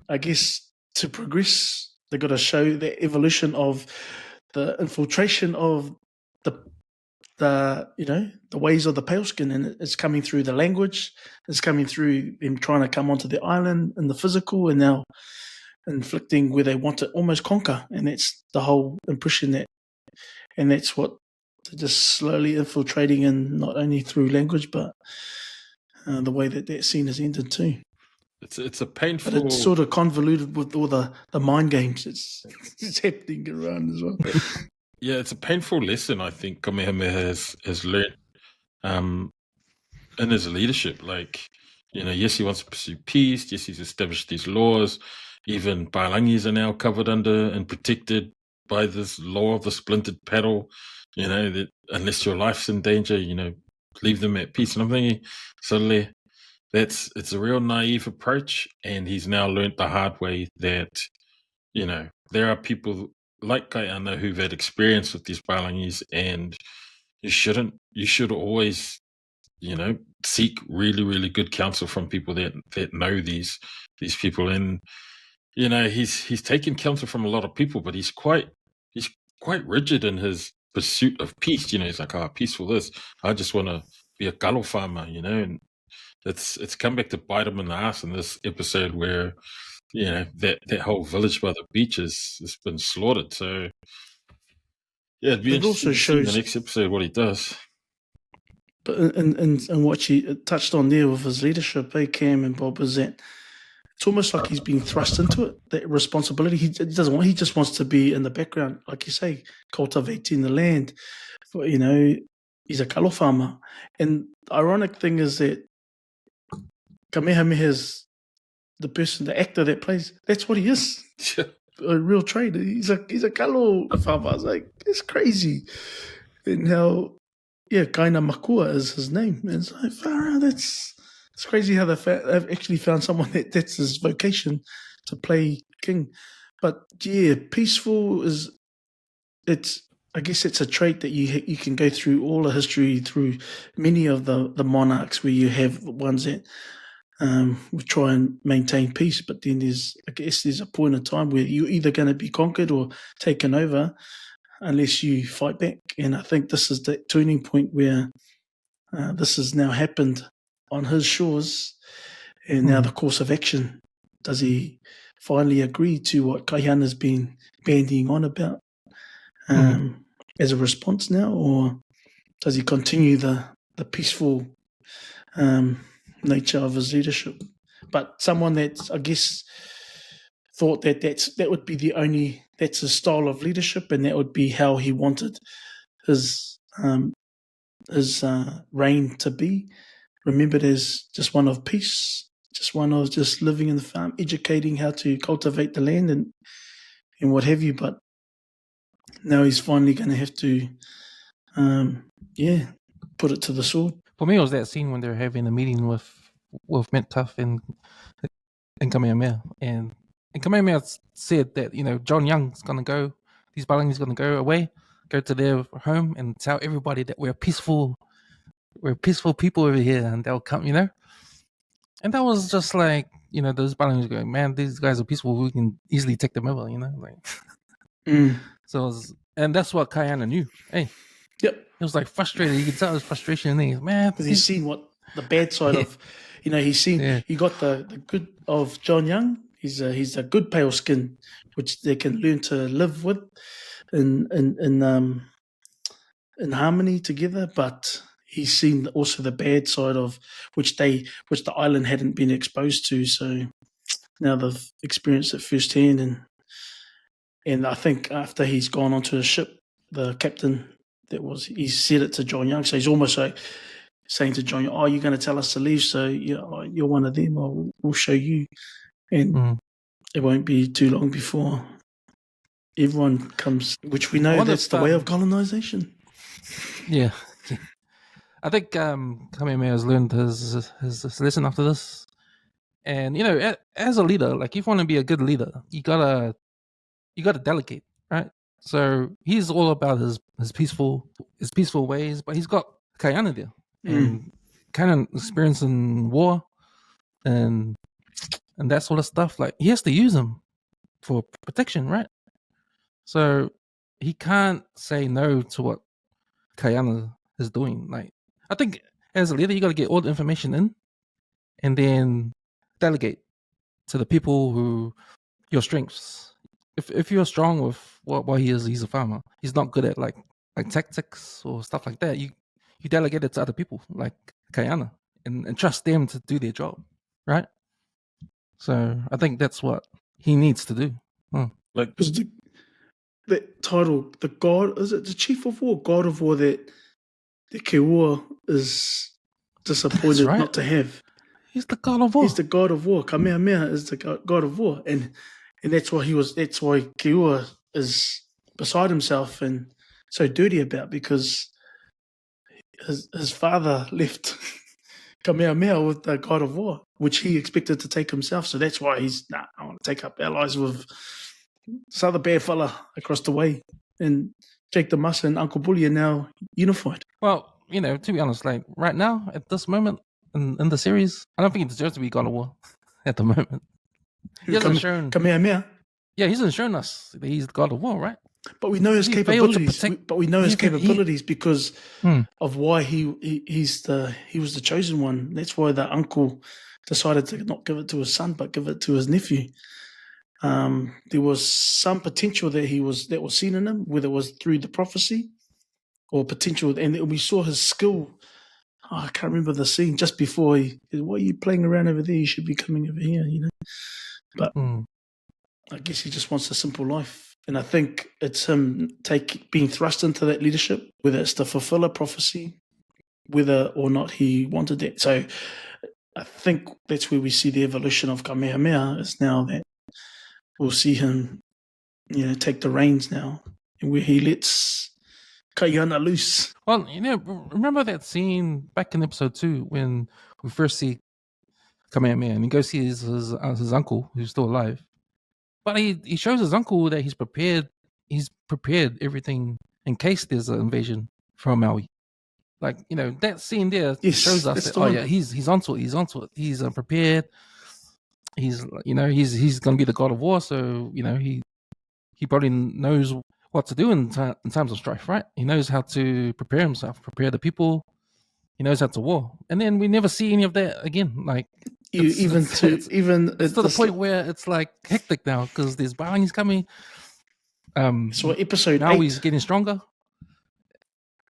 I guess to progress, they've got to show the evolution of the infiltration of the ways of the pale skin, and it's coming through the language, it's coming through them trying to come onto the island in the physical, and now inflicting where they want to almost conquer, and that's the whole impression and that's what they're just slowly infiltrating in, not only through language but the way that scene has ended too.
It's a painful.
But it's sort of convoluted with all the mind games it's happening around as well.
Yeah, it's a painful lesson I think Kamehameha has learned in his leadership. Like, you know, yes, he wants to pursue peace. Yes, he's established these laws. Even Pailangis are now covered under and protected by this law of the splintered paddle. You know, that unless your life's in danger, you know, leave them at peace. And I'm thinking, suddenly, it's a real naive approach. And he's now learnt the hard way that, you know, there are people like Kaiana who've had experience with these Pailangis, and you should always, you know, seek really, really good counsel from people that know these people. And, you know, he's taken counsel from a lot of people, but he's quite rigid in his pursuit of peace. You know, he's like, peaceful this. I just want to be a kalo farmer, you know, and it's come back to bite him in the ass in this episode where, you know, that whole village by the beach has been slaughtered. So yeah, it'd be interesting to see in the next episode what he does.
But and what she touched on there with his leadership, Cam and Bob, is that it's almost like he's been thrust into it, that responsibility. He just wants to be in the background, like you say, cultivating the land. You know, he's a kalo farmer. And the ironic thing is that Kamehameha's the person, the actor that plays, that's what he is. A real trader. He's a kalo farmer. I was like, it's crazy. And how, Kaina Makua is his name. And it's like, it's crazy how they've actually found someone that's his vocation to play king. But yeah, peaceful I guess it's a trait that you can go through all the history, through many of the monarchs, where you have ones that we try and maintain peace, but then there's a point in time where you're either going to be conquered or taken over unless you fight back. And I think this is the turning point where this has now happened on his shores, and now the course of action. Does he finally agree to what Kaiana's been bandying on about as a response now, or does he continue the peaceful nature of his leadership? But someone that, I guess, thought that would be that's his style of leadership, and that would be how he wanted his reign to be, remembered as just one of peace, just one of just living in the farm, educating how to cultivate the land and what have you. But now he's finally going to have to, put it to the sword.
For me, it was that scene when they're having a meeting with Mint Tough and Kamehameha, and Kamehameha said that John Young's gonna go, these Balangi's gonna go away, go to their home and tell everybody that we're peaceful people over here, and they'll come, and that was just like those Balangis going, man, these guys are peaceful, we can easily take them over, like. So it was, and that's what Kayana knew. Hey,
Yep.
It was like frustrated. You could tell his frustration in there, man.
Because he's seen what the bad side of, he's seen. He got the good of John Young. He's a good pale skin, which they can learn to live with, in harmony together. But he's seen also the bad side of which the island hadn't been exposed to. So now they've experienced it firsthand, and I think after he's gone onto the ship, the captain. He said it to John Young, so he's almost like saying to John, "Oh, you're going to tell us to leave, so you're one of them. We'll show you." And it won't be too long before everyone comes, which we know that's the way of colonization.
Yeah, I think Kamehameha has learned his lesson after this, and as a leader, like if you want to be a good leader, you gotta delegate, right? So he's all about his peaceful ways, but he's got Kayana there and kind of experiencing war and that sort of stuff. Like he has to use him for protection, right? So he can't say no to what Kayana is doing. Like I think as a leader, you got to get all the information in, and then delegate to the people who your strengths. If you're strong with what he is, he's a farmer. He's not good at like tactics or stuff like that. You delegate it to other people like Kayana and trust them to do their job, right? So I think that's what he needs to do.
Like that title, the God, is it the Chief of War, God of War, that the Keua is disappointed not to have.
He's the God of War.
He's the God of War. Kamehameha is the God of War, and that's why that's why Keua is beside himself and so dirty about, because his father left Kamehameha with the God of War, which he expected to take himself. So that's why he's, I want to take up allies with this other bad fella across the way. And Jake the Massa and Uncle Bully are now unified.
Well, to be honest, like right now, at this moment in the series, I don't think he deserves to be God of War at the moment. He hasn't shown
Kamehameha.
Yeah, he hasn't shown us that he's the God of War, right?
But we know his capabilities. Capabilities because of why he was the chosen one. That's why the uncle decided to not give it to his son, but give it to his nephew. There was some potential that was seen in him, whether it was through the prophecy or potential, and we saw his skill. I can't remember the scene just before why are you playing around over there? You should be coming over here, But I guess he just wants a simple life. And I think it's him being thrust into that leadership, whether it's to fulfill a prophecy, whether or not he wanted that. So I think that's where we see the evolution of Kamehameha, is now that we'll see him, take the reins now, and where he lets Kayana loose.
Well, remember that scene back in episode 2 when we first see Kamehameha and he goes see his uncle who's still alive. But he shows his uncle that he's prepared everything in case there's an invasion from Maui. Like, that scene there shows us that, he's onto it. He's prepared. He's going to be the God of War. So, he probably knows what to do in times of strife, right? He knows how to prepare himself, prepare the people. He knows how to war. And then we never see any of that again. Like, it's to the point where it's like hectic now because there's Balangi's coming.
So episode
now
8.
He's getting stronger,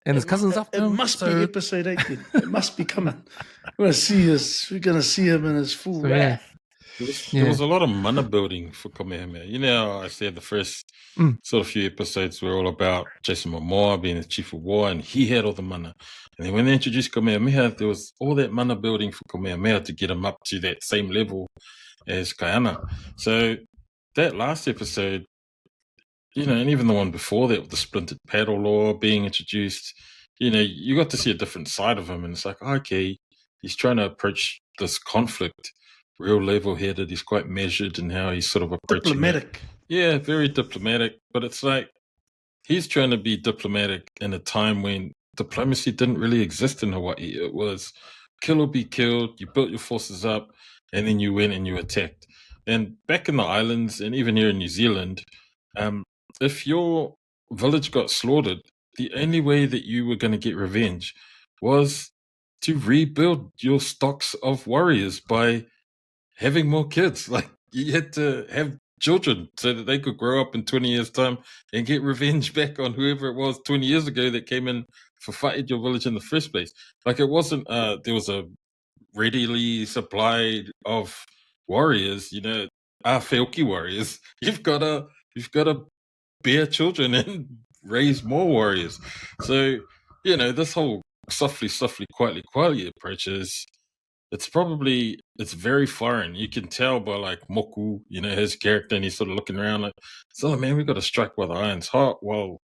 and his cousin's up.
It must be episode 8. Then. It must be coming. We're gonna see him in his full wrath.
There was a lot of mana building for Kamehameha. You know, I said the first sort of few episodes were all about Jason Momoa being the chief of war, and he had all the mana. And then when they introduced Kamehameha, there was all that mana building for Kamehameha to get him up to that same level as Kaiana. So that last episode, you know, and even the one before that with the splintered paddle law being introduced, you know, you got to see a different side of him. And it's like, okay, he's trying to approach this conflict real level-headed. He's quite measured in how he's sort of approaching
Diplomatic.
it. Yeah, very diplomatic. But it's like he's trying to be diplomatic in a time when diplomacy didn't really exist in Hawaii. It was kill or be killed. You built your forces up, and then you went and you attacked. And back in the islands, and even here in New Zealand, if your village got slaughtered, the only way that you were going to get revenge was to rebuild your stocks of warriors by having more kids. Like, you had to have children so that they could grow up in 20 years' time and get revenge back on whoever it was 20 years ago that came in for fighting your village in the first place. Like, it wasn't, there was a readily supplied of warriors, you know, Whioki warriors. You've got to bear children and raise more warriors. So, you know, this whole softly, quietly approach is, it's very foreign. You can tell by like Moku, you know, his character, and he's sort of looking around like, so man, we got to strike while the iron's hot. Well,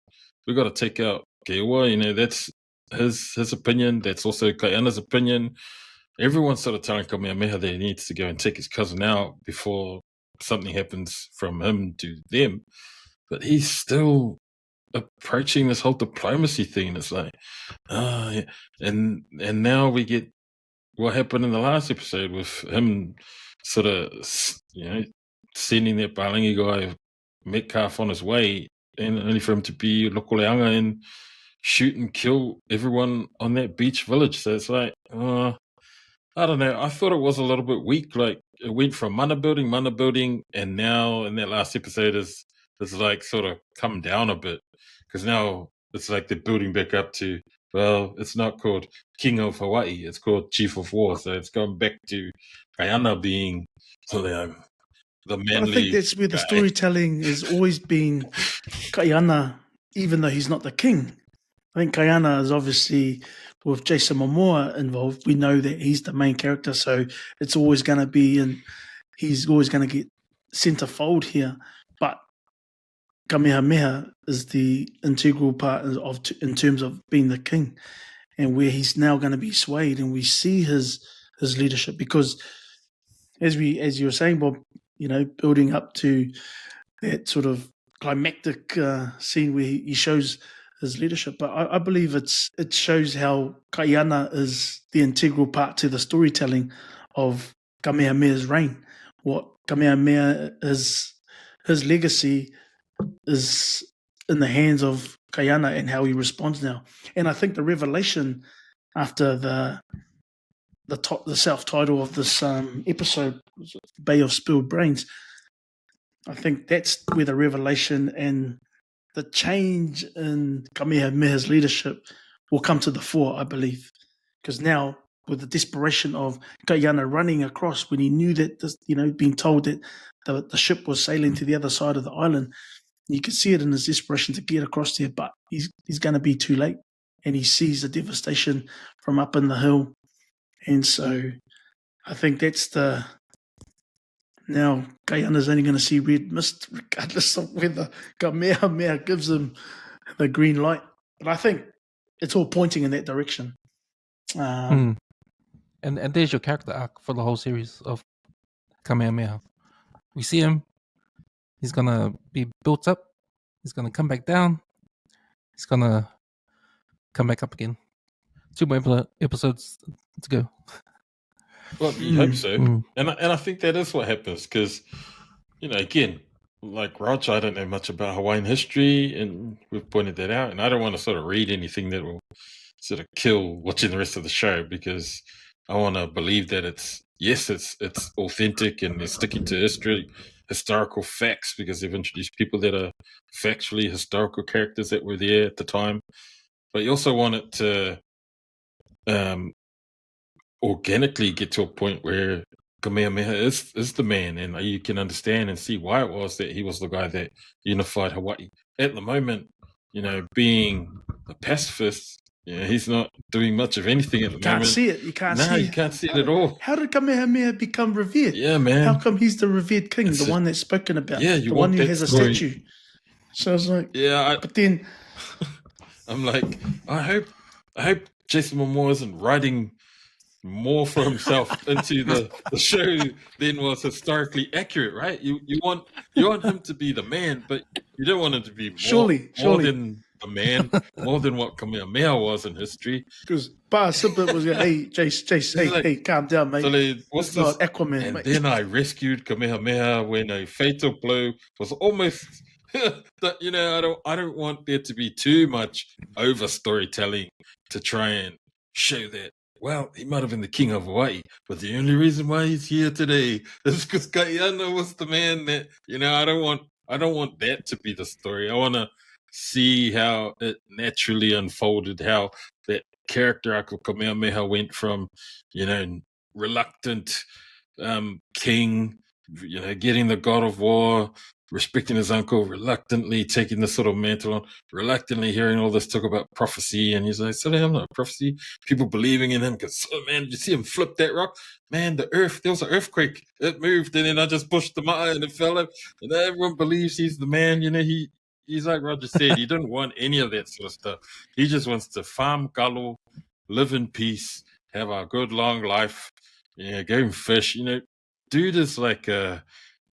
we got to take out Kewa, you know, that's his opinion. That's also Kaiana's opinion. Everyone's sort of telling Kamehameha that he needs to go and take his cousin out before something happens from him to them. But he's still approaching this whole diplomacy thing. It's like, yeah. And now we get what happened in the last episode with him sort of, you know, sending that Palangi guy Metcalf on his way, and only for him to be Lokoleanga and shoot and kill everyone on that beach village. So it's like, I don't know. I thought it was a little bit weak. Like, it went from mana building, and now in that last episode is like sort of come down a bit, because now it's like they're building back up to, well, it's not called King of Hawaii, it's called Chief of War. So it's going back to Kaiana being the manly.
I think that's where the storytelling has always been Kaiana, even though he's not the king. I think Kaiana is obviously, with Jason Momoa involved, we know that he's the main character, so it's always going to be, and he's always going to get centerfold here. But Kamehameha is the integral part in terms of being the king, and where he's now going to be swayed, and we see his leadership, because as you were saying, Bob, you know, building up to that sort of climactic scene where he shows his leadership. But I believe it shows how Kaiana is the integral part to the storytelling of Kamehameha's reign. What Kamehameha is, his legacy is in the hands of Kaiana and how he responds now. And I think the revelation after the self-title of this episode, Bay of Spilled Brains, I think that's where the revelation and the change in Kamehameha's leadership will come to the fore, I believe. Because now, with the desperation of Kaiana running across, when he knew that, being told that the ship was sailing to the other side of the island, you could see it in his desperation to get across there, but he's going to be too late. And he sees the devastation from up in the hill. And so I think that's now Kaiana's only going to see red mist regardless of whether Kamehameha gives him the green light. But I think it's all pointing in that direction.
And there's your character arc for the whole series of Kamehameha. We see him. He's going to be built up. He's going to come back down. He's going to come back up again. 2 more episodes to go.
Well, you hope so. And I think that is what happens, because, again, like Raj, I don't know much about Hawaiian history, and we've pointed that out, and I don't want to sort of read anything that will sort of kill watching the rest of the show, because I want to believe that it's authentic and they're sticking to historical facts, because they've introduced people that are factually historical characters that were there at the time. But you also want it to organically get to a point where Kamehameha is the man, and you can understand and see why it was that he was the guy that unified Hawaii. At the moment, being a pacifist, he's not doing much of anything at the
You can't
moment.
see it. You can't
No,
see
you can't see it at all.
How did Kamehameha become revered?
Yeah, man.
How come he's the revered king,
It's
the one that's spoken about,
Yeah, you
the
want
one who
that
has a
story.
statue? So I was like,
Yeah,
but then,
I'm like, I hope Jason Momoa isn't writing more for himself into the show than was historically accurate, right? You want him to be the man, but you don't want him to be more
Surely.
than a man, more than what Kamehameha was in history.
because Bar Simplet was like, hey, Jace, hey, calm down, mate.
So what's
It's
this?
not Aquaman,
And
mate.
then I rescued Kamehameha when a fatal blow was almost. That I don't want there to be too much over storytelling to try and show that. Well, he might have been the king of Hawaii, but the only reason why he's here today is because Kaiana was the man that I don't want that to be the story. I want to see how it naturally unfolded, how that character arc of Kamehameha went from reluctant king, getting the god of war, respecting his uncle, reluctantly taking the sort of mantle on, reluctantly hearing all this talk about prophecy, and he's like, so I'm not prophecy. People believing in him because, man, did you see him flip that rock? Man, there was an earthquake. It moved, and then I just pushed the eye and it fell up, and everyone believes he's the man. He's like Roger said, he didn't want any of that sort of stuff. He just wants to farm kalo, live in peace, have a good long life, go and fish. Dude is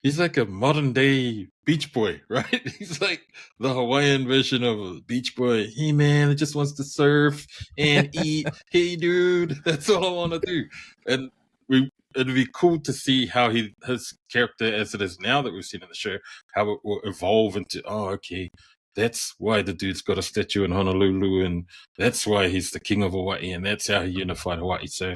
he's like a modern day beach boy, right? He's like the Hawaiian version of a beach boy. Hey man, I just wants to surf and eat. Hey dude, that's all I want to do. And it'd be cool to see how his character as it is now that we've seen in the show, how it will evolve into, okay, that's why the dude's got a statue in Honolulu, and that's why he's the king of Hawaii, and that's how he unified Hawaii. So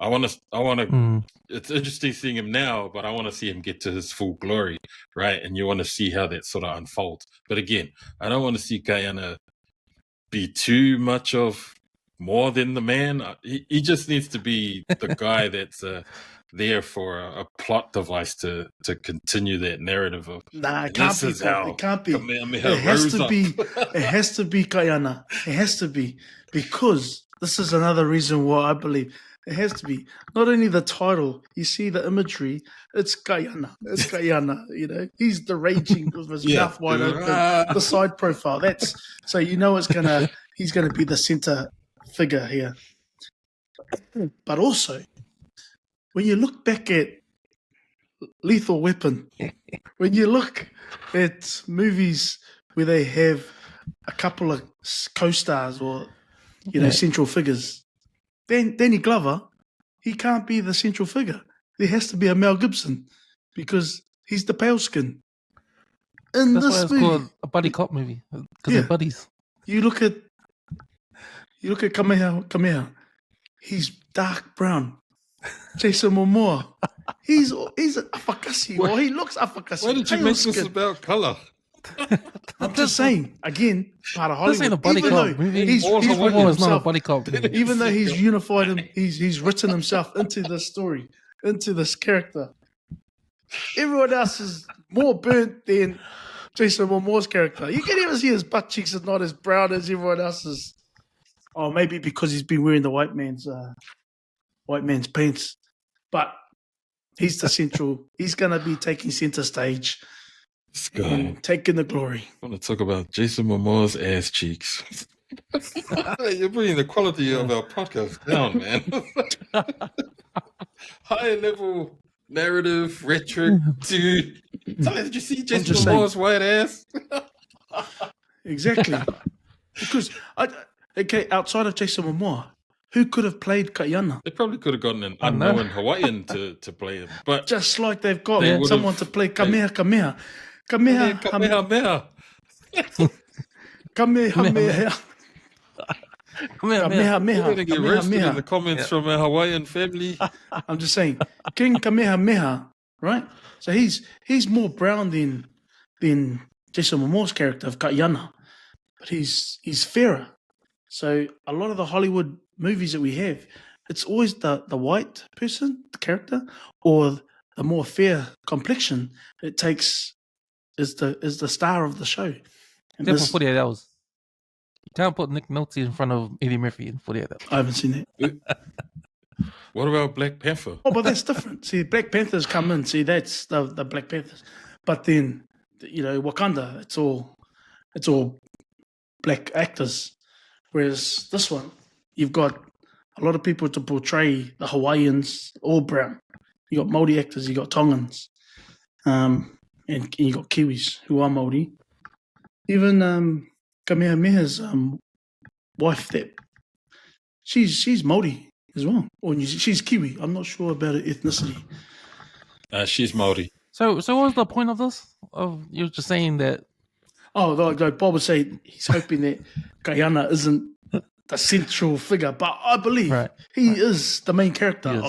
I want to. It's interesting seeing him now, but I want to see him get to his full glory, right? And you want to see how that sort of unfolds. But again, I don't want to see Kaiana be too much of more than the man. He just needs to be the guy that's there for a plot device to continue that narrative of.
Nah, it can't be. It can't be.
Kamehameha
It has
rose
to
up.
be. It has to be Kaiana. It has to be, because this is another reason why I believe it has to be. Not only the title, you see the imagery. It's Kaiana. It's Kaiana. He's the raging with his
Yeah.
mouth wide open. The side profile. That's so he's gonna be the center figure here. But also, when you look back at Lethal Weapon, when you look at movies where they have a couple of co-stars or central figures, then Danny Glover, he can't be the central figure. There has to be a Mel Gibson because he's the pale skin. In
That's why
this
it's
movie,
called a buddy cop movie because
Yeah.
they're buddies.
you look at Kamehameha. He's dark brown. Jason Momoa. He's a Afakasi. Or he looks Afakasi.
Why did you
pale
make this
skin.
about color?
I'm just saying, again, part of
This
Hollywood.
ain't a buddy
even
cop
though
movie.
he's
All
written
Hawaiian
Momoa is not a
himself,
buddy cop movie.
even though he's unified him, he's written himself into this story, into this character. Everyone else is more burnt than Jason Momoa's character. You can even see his butt cheeks are not as brown as everyone else's. Oh, maybe because he's been wearing the white man's pants. But he's the central. He's going to be taking center stage
This guy.
and taking the glory.
I want to talk about Jason Momoa's ass cheeks. You're bringing the quality of our podcast down, man. High level narrative, rhetoric, dude. Did you see Jason
just saying.
Momoa's white ass?
Exactly. Because, outside of Jason Momoa, who could have played Kaiana?
They probably could have gotten an
I know.
unknown Hawaiian to play him. But
Just like they've got
They would've-
someone to play Kamehameha. Kamehameha.
Kamehameha.
Kamehameha.
Come here, man.
We're
Kamehameha.
going to get roasted in the
Kamehameha.
comments from our Hawaiian family.
I'm just saying, King Kamehameha, right? So he's more brown than Jason Momoa's character of Kaiana, but he's fairer. So a lot of the Hollywood movies that we have, it's always the white person, the character, or the more fair complexion it takes is the star of the show. And
Except for 48 Hours. You can't put Nick Nolte in front of Eddie Murphy in 48 Hours.
I haven't seen that.
What about Black Panther?
Oh, but that's different. See, Black Panthers come in. See, that's the Black Panthers. But then, Wakanda, it's all black actors. Whereas this one, you've got a lot of people to portray the Hawaiians, all brown. You got Māori actors, you got Tongans, and you got Kiwis who are Māori. Even Kamehameha's wife, that she's Māori as well, or she's Kiwi. I'm not sure about her ethnicity.
She's Māori.
So what was the point of this? You're just saying that.
Oh, like Bob was saying, he's hoping that Guyana isn't the central figure, but I believe he is the main character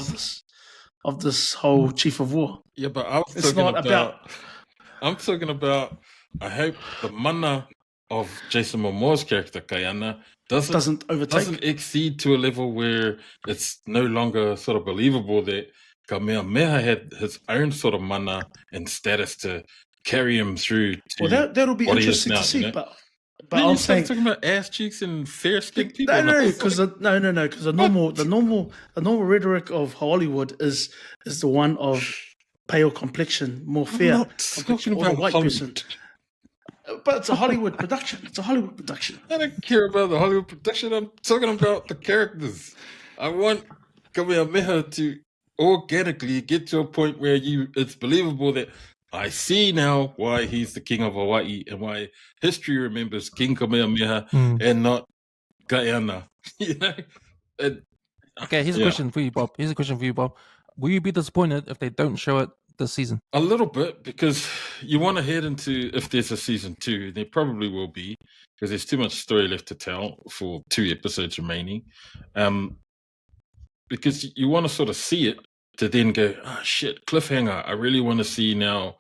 of this whole Chief of War.
Yeah, but I was
It's
talking
not
about. I'm talking about. I hope the mana of Jason Momoa's character Guyana
doesn't overtake,
doesn't exceed to a level where it's no longer sort of believable that Kamehameha had his own sort of mana and status to carry him through to
well, that'll be
what he is
interesting
now,
to see,
you know?
but
Then
I'm
you start
saying
talking about ass cheeks and fair skinned people.
no, because the normal rhetoric of Hollywood is the one of pale complexion, more fair
I'm not
complexion,
talking
or the
about
white
Hollywood.
person. But it's a Hollywood production. It's a Hollywood production.
I don't care about the Hollywood production. I'm talking about the characters. I want Kamehameha to organically get to a point where it's believable that I see now why he's the king of Hawaii and why history remembers King Kamehameha and not Guyana. You know?
Okay, here's a question for you, Bob. Will you be disappointed if they don't show it this season?
A little bit, because you want to head into, if there's a season 2, there probably will be, because there's too much story left to tell for 2 episodes remaining. Because you want to sort of see it to then go, oh shit, cliffhanger. I really want to see now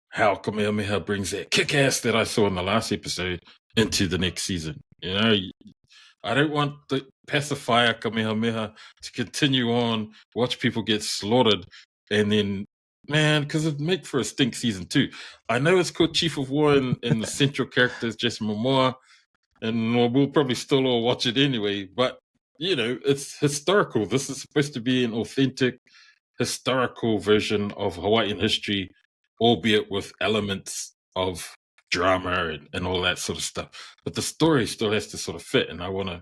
how Kamehameha brings that kick-ass that I saw in the last episode into the next season. You know, I don't want the pacifier Kamehameha to continue on, watch people get slaughtered, and then, man, because it'd make for a stink season 2. I know it's called Chief of War and the central character is Jason Momoa, and we'll probably still all watch it anyway, but, you know, it's historical. This is supposed to be an authentic, historical version of Hawaiian history, albeit with elements of drama and all that sort of stuff. But the story still has to sort of fit, and I want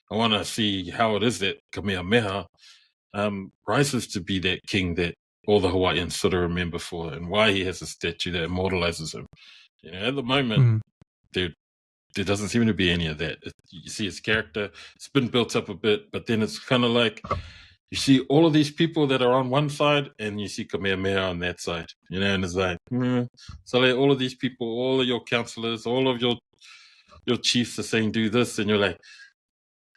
to see how it is that Kamehameha rises to be that king that all the Hawaiians sort of remember for, and why he has a statue that immortalizes him. You know, at the moment, there doesn't seem to be any of that. You see his character, it's been built up a bit, but then it's kind of like you see all of these people that are on one side and you see Kamehameha on that side, you know, and it's like, so like all of these people, all of your counselors, all of your chiefs are saying do this, and you're like,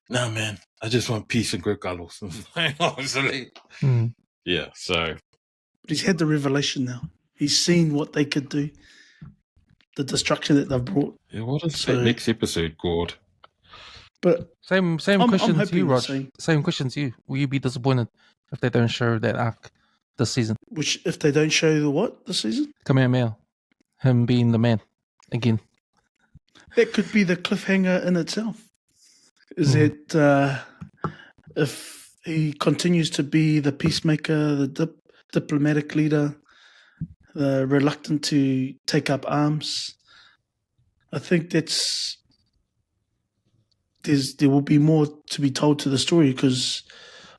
nah, man, I just want peace and great Carlos. Yeah, so.
But he's had the revelation now. He's seen what they could do, the destruction that they've brought.
Yeah, what is that next episode, Gord?
But
same question to you, Rog.
Same.
Same question to you. Will you be disappointed if they don't show that arc this season?
Which, if they don't show the what this season?
Kamehameha, him being the man again.
That could be the cliffhanger in itself. Is it if he continues to be the peacemaker, the diplomatic leader, the reluctant to take up arms? I think there will be more to be told to the story because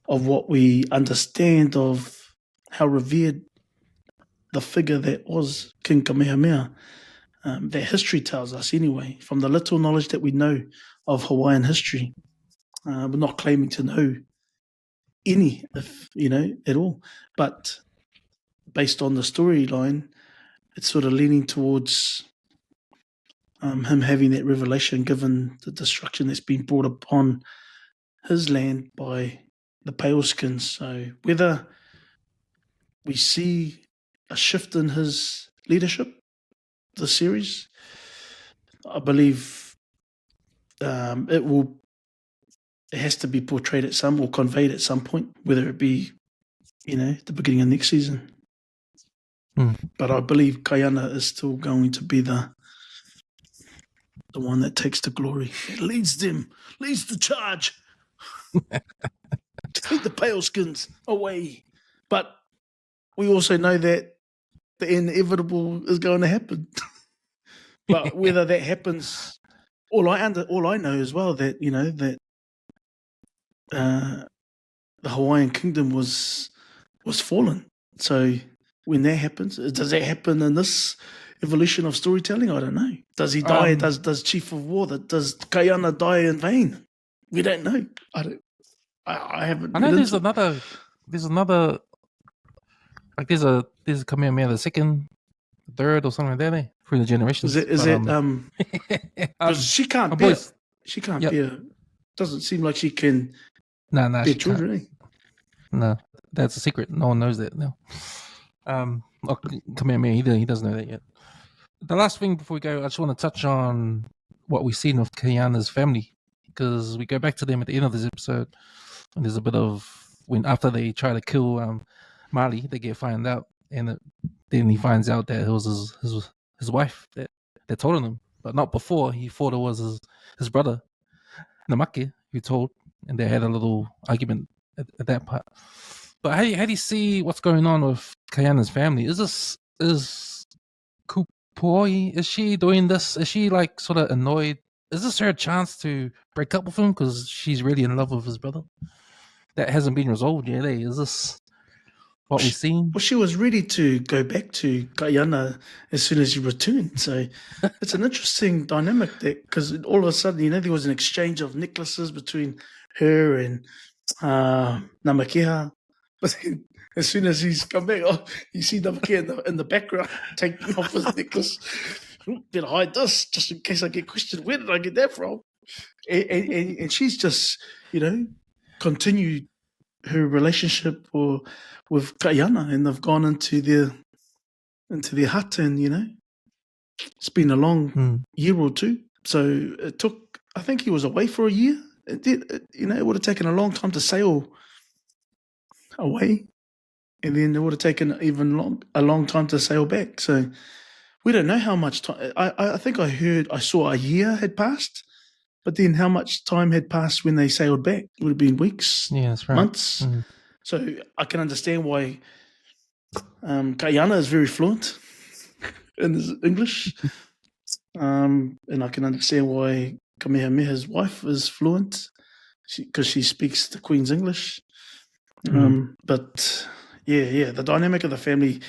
of what we understand of how revered the figure that was King Kamehameha. That history tells us anyway, from the little knowledge that we know of Hawaiian history. We're not claiming to know any, at all. But based on the storyline, it's sort of leaning towards him having that revelation given the destruction that's been brought upon his land by the Paleskins. So whether we see a shift in his leadership, the series, I believe it will it has to be portrayed at some or conveyed at some point, whether it be, at the beginning of next season. But I believe Kaiana is still going to be the one that takes the glory. It leads the charge. Take the paleskins away. But we also know that the inevitable is going to happen. But whether that happens, all I know as well that the Hawaiian kingdom was fallen. So when that happens, does that happen in this evolution of storytelling? I don't know. Does he die? Does Chief of War? Does Kaiana die in vain? We don't know. I haven't.
I know there's another. Like there's a Kamehameha the second, third, or something like that. Through the generations.
Is it? Because she can't bear. She can't bear. Doesn't seem like she can.
No,
bear children. Eh?
No, that's a secret. No one knows that now. Kamehameha, he doesn't know that yet. The last thing before we go, I just want to touch on what we've seen of Kaiana's family, because we go back to them at the end of this episode, and there's a bit of when after they try to kill Mali, they get found out, and then he finds out that it was his wife that told him, but not before. He thought it was his brother, Namake, who told, and they had a little argument at that part. But how do you see what's going on with Kaiana's family? Is Kupoi, is she doing this? Is she like sort of annoyed? Is this her chance to break up with him because she's really in love with his brother? That hasn't been resolved yet, eh? Is this what we've seen?
Well, she was ready to go back to Kaiana as soon as he returned. So it's an interesting dynamic there, because all of a sudden, there was an exchange of necklaces between her and Namakeha. But then, as soon as he's come back, you see Namakeha in the background taking off his necklace. Better hide this just in case I get questioned. Where did I get that from? And she's just, continued her relationship with Kaiana, and they've gone into their hut, and it's been a long year or two. So it took, I think he was away for a year. It would have taken a long time to sail away, and then it would have taken a long time to sail back. So we don't know how much time. I think I saw a year had passed, but then how much time had passed when they sailed back? It would have been weeks,
that's right.
months. Mm-hmm. So I can understand why Kaiana is very fluent in his English, and I can understand why Kamehameha's wife is fluent, because she speaks the Queen's English. But the dynamic of the family,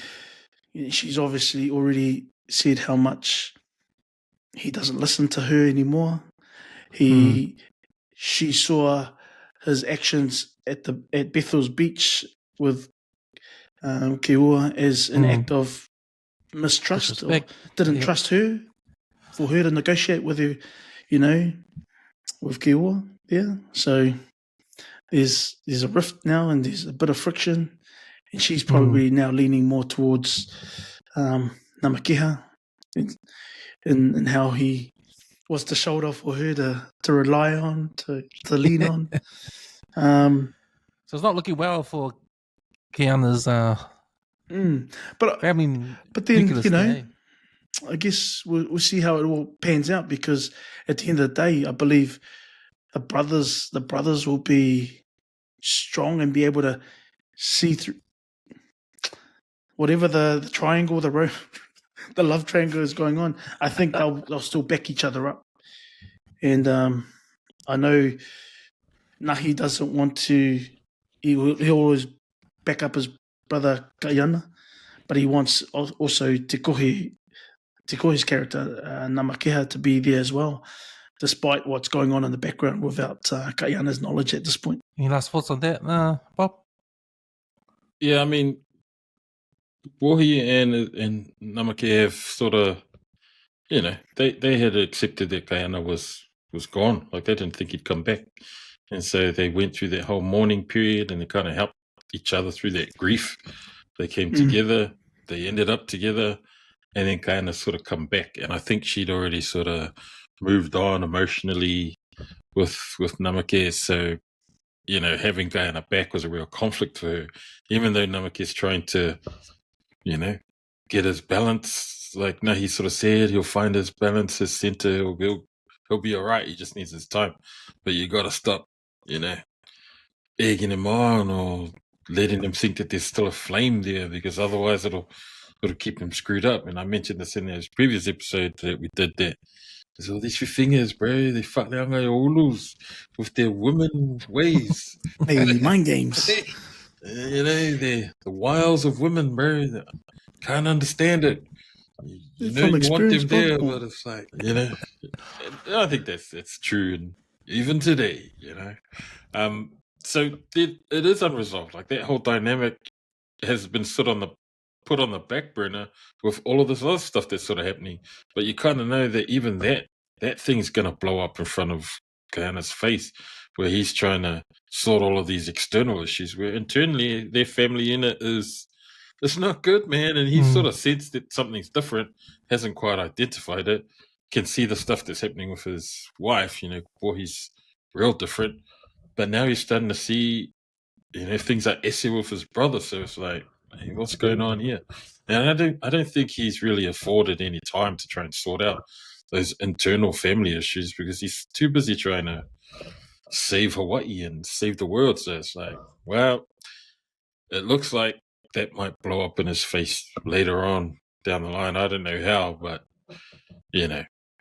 she's obviously already said how much he doesn't listen to her anymore. She saw his actions at Bethel's beach with Keua as an act of mistrust, or didn't trust her, for her to negotiate with her, with Keua. Yeah, so there's a rift now, and there's a bit of friction, and she's probably now leaning more towards Namakeha and how he was the shoulder for her to rely on, to lean on.
So it's not looking well for Kaiana's family.
But then, I guess we'll see how it all pans out, because at the end of the day, I believe the brothers will be strong and be able to see through whatever the triangle, the love triangle is going on. I think they'll still back each other up. And I know Nahi doesn't want to. He'll always back up his brother Kaiana, but he wants also Tekohi's character Namakeha to be there as well, despite what's going on in the background without Kaiana's knowledge at this point.
Any last thoughts on that, Bob?
Yeah, I mean, Wohi and Namake have sort of, they had accepted that Kaiana was gone. Like, they didn't think he'd come back. And so they went through that whole mourning period, and they kind of helped each other through that grief. They came together, they ended up together, and then Kaiana sort of come back. And I think she'd already sort of moved on emotionally with Namake. So, having Diana back was a real conflict for her, even though Namake's trying to, get his balance. Like, no, he sort of said he'll find his balance, his center, he'll be all right. He just needs his time. But you got to stop, egging him on or letting him think that there's still a flame there, because otherwise it'll keep him screwed up. And I mentioned this in his previous episode that we did that. There's all these fingers, bro. They fuck their ulus with their women ways.
Hey, mind games.
The wiles of women, bro. They can't understand it. You
From
want them
experience,
there,
bro.
but it's like, I think that's true, and even today, So it is unresolved. Like, that whole dynamic has been put on the back burner with all of this other stuff that's sort of happening. But you kind of know that even that thing's going to blow up in front of Kahana's face, where he's trying to sort all of these external issues, where internally their family unit it's not good, man. And he's sort of sensed that something's different, hasn't quite identified it, can see the stuff that's happening with his wife, boy, he's real different. But now he's starting to see, things like Essie with his brother. So it's like, hey, what's going on here? And I don't think he's really afforded any time to try and sort out those internal family issues, because he's too busy trying to save Hawaii and save the world. So it's like, well, it looks like that might blow up in his face later on down the line. I don't know how, but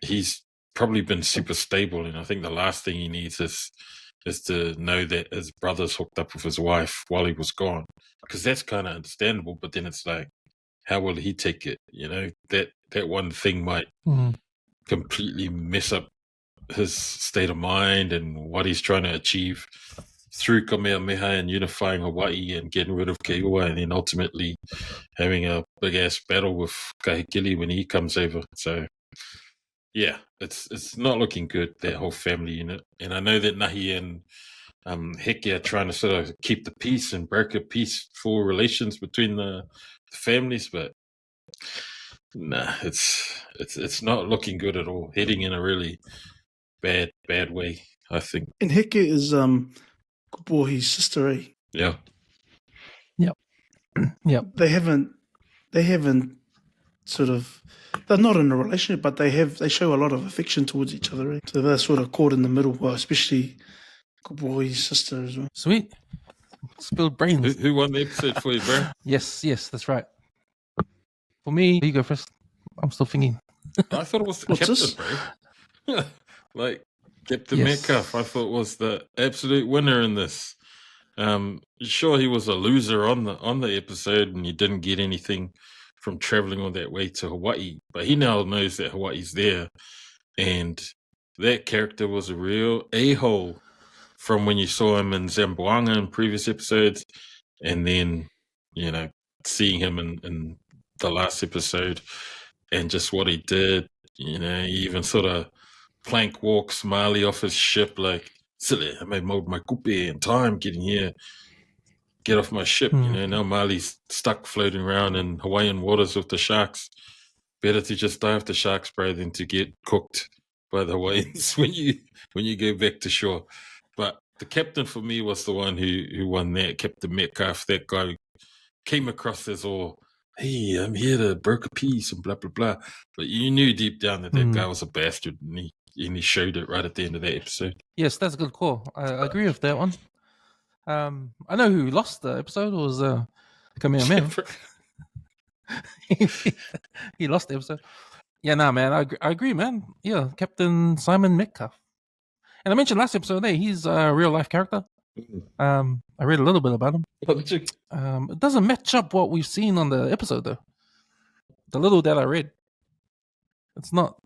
he's probably been super stable, and I think the last thing he needs is to know that his brother's hooked up with his wife while he was gone, because that's kind of understandable. But then it's like, how will he take it? That one thing might completely mess up his state of mind and what he's trying to achieve through Kamehameha and unifying Hawaii and getting rid of Keiua, and then ultimately having a big ass battle with Kahekili when he comes over. So yeah, it's not looking good, that whole family unit. And I know that Nahi and Heke are trying to sort of keep the peace and broker peaceful relations between the families, but nah, it's not looking good at all. Heading in a really bad way, I think.
And Heke is Kupohi's sister, eh?
Yeah.
Yep.
They haven't sort of, they're not in a relationship, but they show a lot of affection towards each other, eh? So they're sort of caught in the middle, well, especially Kupohi's sister as well.
Sweet. Spilled brains.
Who won the episode for you, bro?
Yes, that's right. For me, you go first. I'm still thinking.
I thought it was the
What's
captain,
this?
bro. Like, Captain
Yes.
Metcalf, I thought was the absolute winner in this. Sure, he was a loser on the episode, and he didn't get anything from traveling all that way to Hawaii. But he now knows that Hawaii's there, and that character was a real a-hole from when you saw him in Zamboanga in previous episodes, and then seeing him in the last episode, and just what he did. He even sort of plank walks Marley off his ship, like, silly, I made my kupe in time getting here. Get off my ship. Now Marley's stuck floating around in Hawaiian waters with the sharks. Better to just die of the sharks, bro, than to get cooked by the Hawaiians when you go back to shore. But the captain for me was the one who won that, Captain Metcalf. That guy came across as all, hey, I'm here to broker peace and blah, blah, blah. But you knew deep down that guy was a bastard, and he showed it right at the end of that episode.
Yes, that's a good call. I agree with that one. I know who lost the episode. It was Kamehameha. He lost the episode. Yeah, nah, man. I agree, man. Yeah, Captain Simon Metcalf. And I mentioned last episode, he's a real life character. I read a little bit about him. It doesn't match up what we've seen on the episode, though. The little that I read, it's not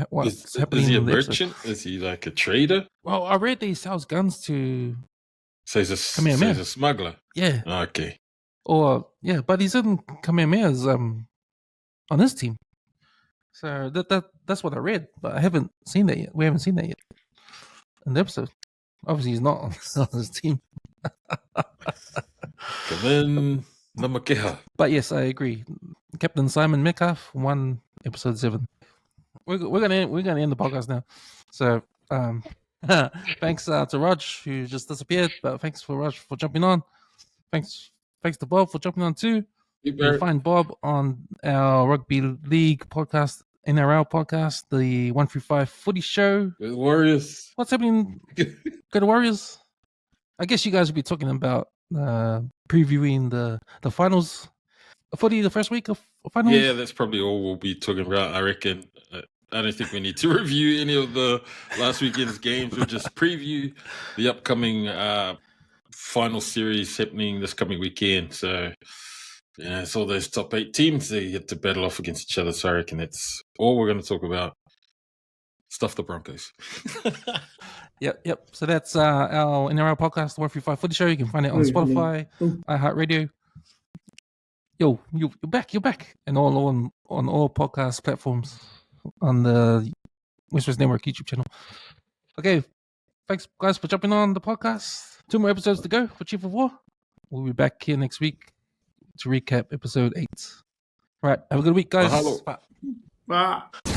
what's happening.
Is he a
in the
merchant?
episode.
Is he like a trader?
Well, I read that he sells guns to.
So he's a smuggler.
Yeah.
Okay.
Or yeah, but he's in Kamehameha's on his team. So that's what I read, but I haven't seen that yet. We haven't seen that yet in the episode. Obviously, he's not on his team.
Come in, Namakeha.
But yes, I agree. Captain Simon Metcalf won episode 7. We're gonna end the podcast now. So Thanks to Raj, who just disappeared, but thanks for Raj for jumping on. Thanks to Bob for jumping on too. You can find Bob on our Rugby League podcast, NRL podcast, the 135 Footy Show.
The Warriors.
What's happening? Go to Warriors. I guess you guys will be talking about previewing the finals. Footy, the first week of finals.
Yeah, that's probably all we'll be talking about, I reckon. I don't think we need to review any of the last weekend's games. We'll just preview the upcoming final series happening this coming weekend. So, yeah, it's all those top 8 teams. They get to battle off against each other. So I reckon that's all we're going to talk about. Stuff the Broncos.
Yep. So that's our NRL podcast, the 135 Footy Show. You can find it on Spotify, iHeartRadio. Yo, you're back, and all on all podcast platforms on the WesWes Network YouTube channel. Okay, thanks guys for jumping on the podcast. 2 more episodes to go for Chief of War. We'll be back here next week to recap episode 8. All right, have a good week, guys.
Mahalo.
Bye.
Bye.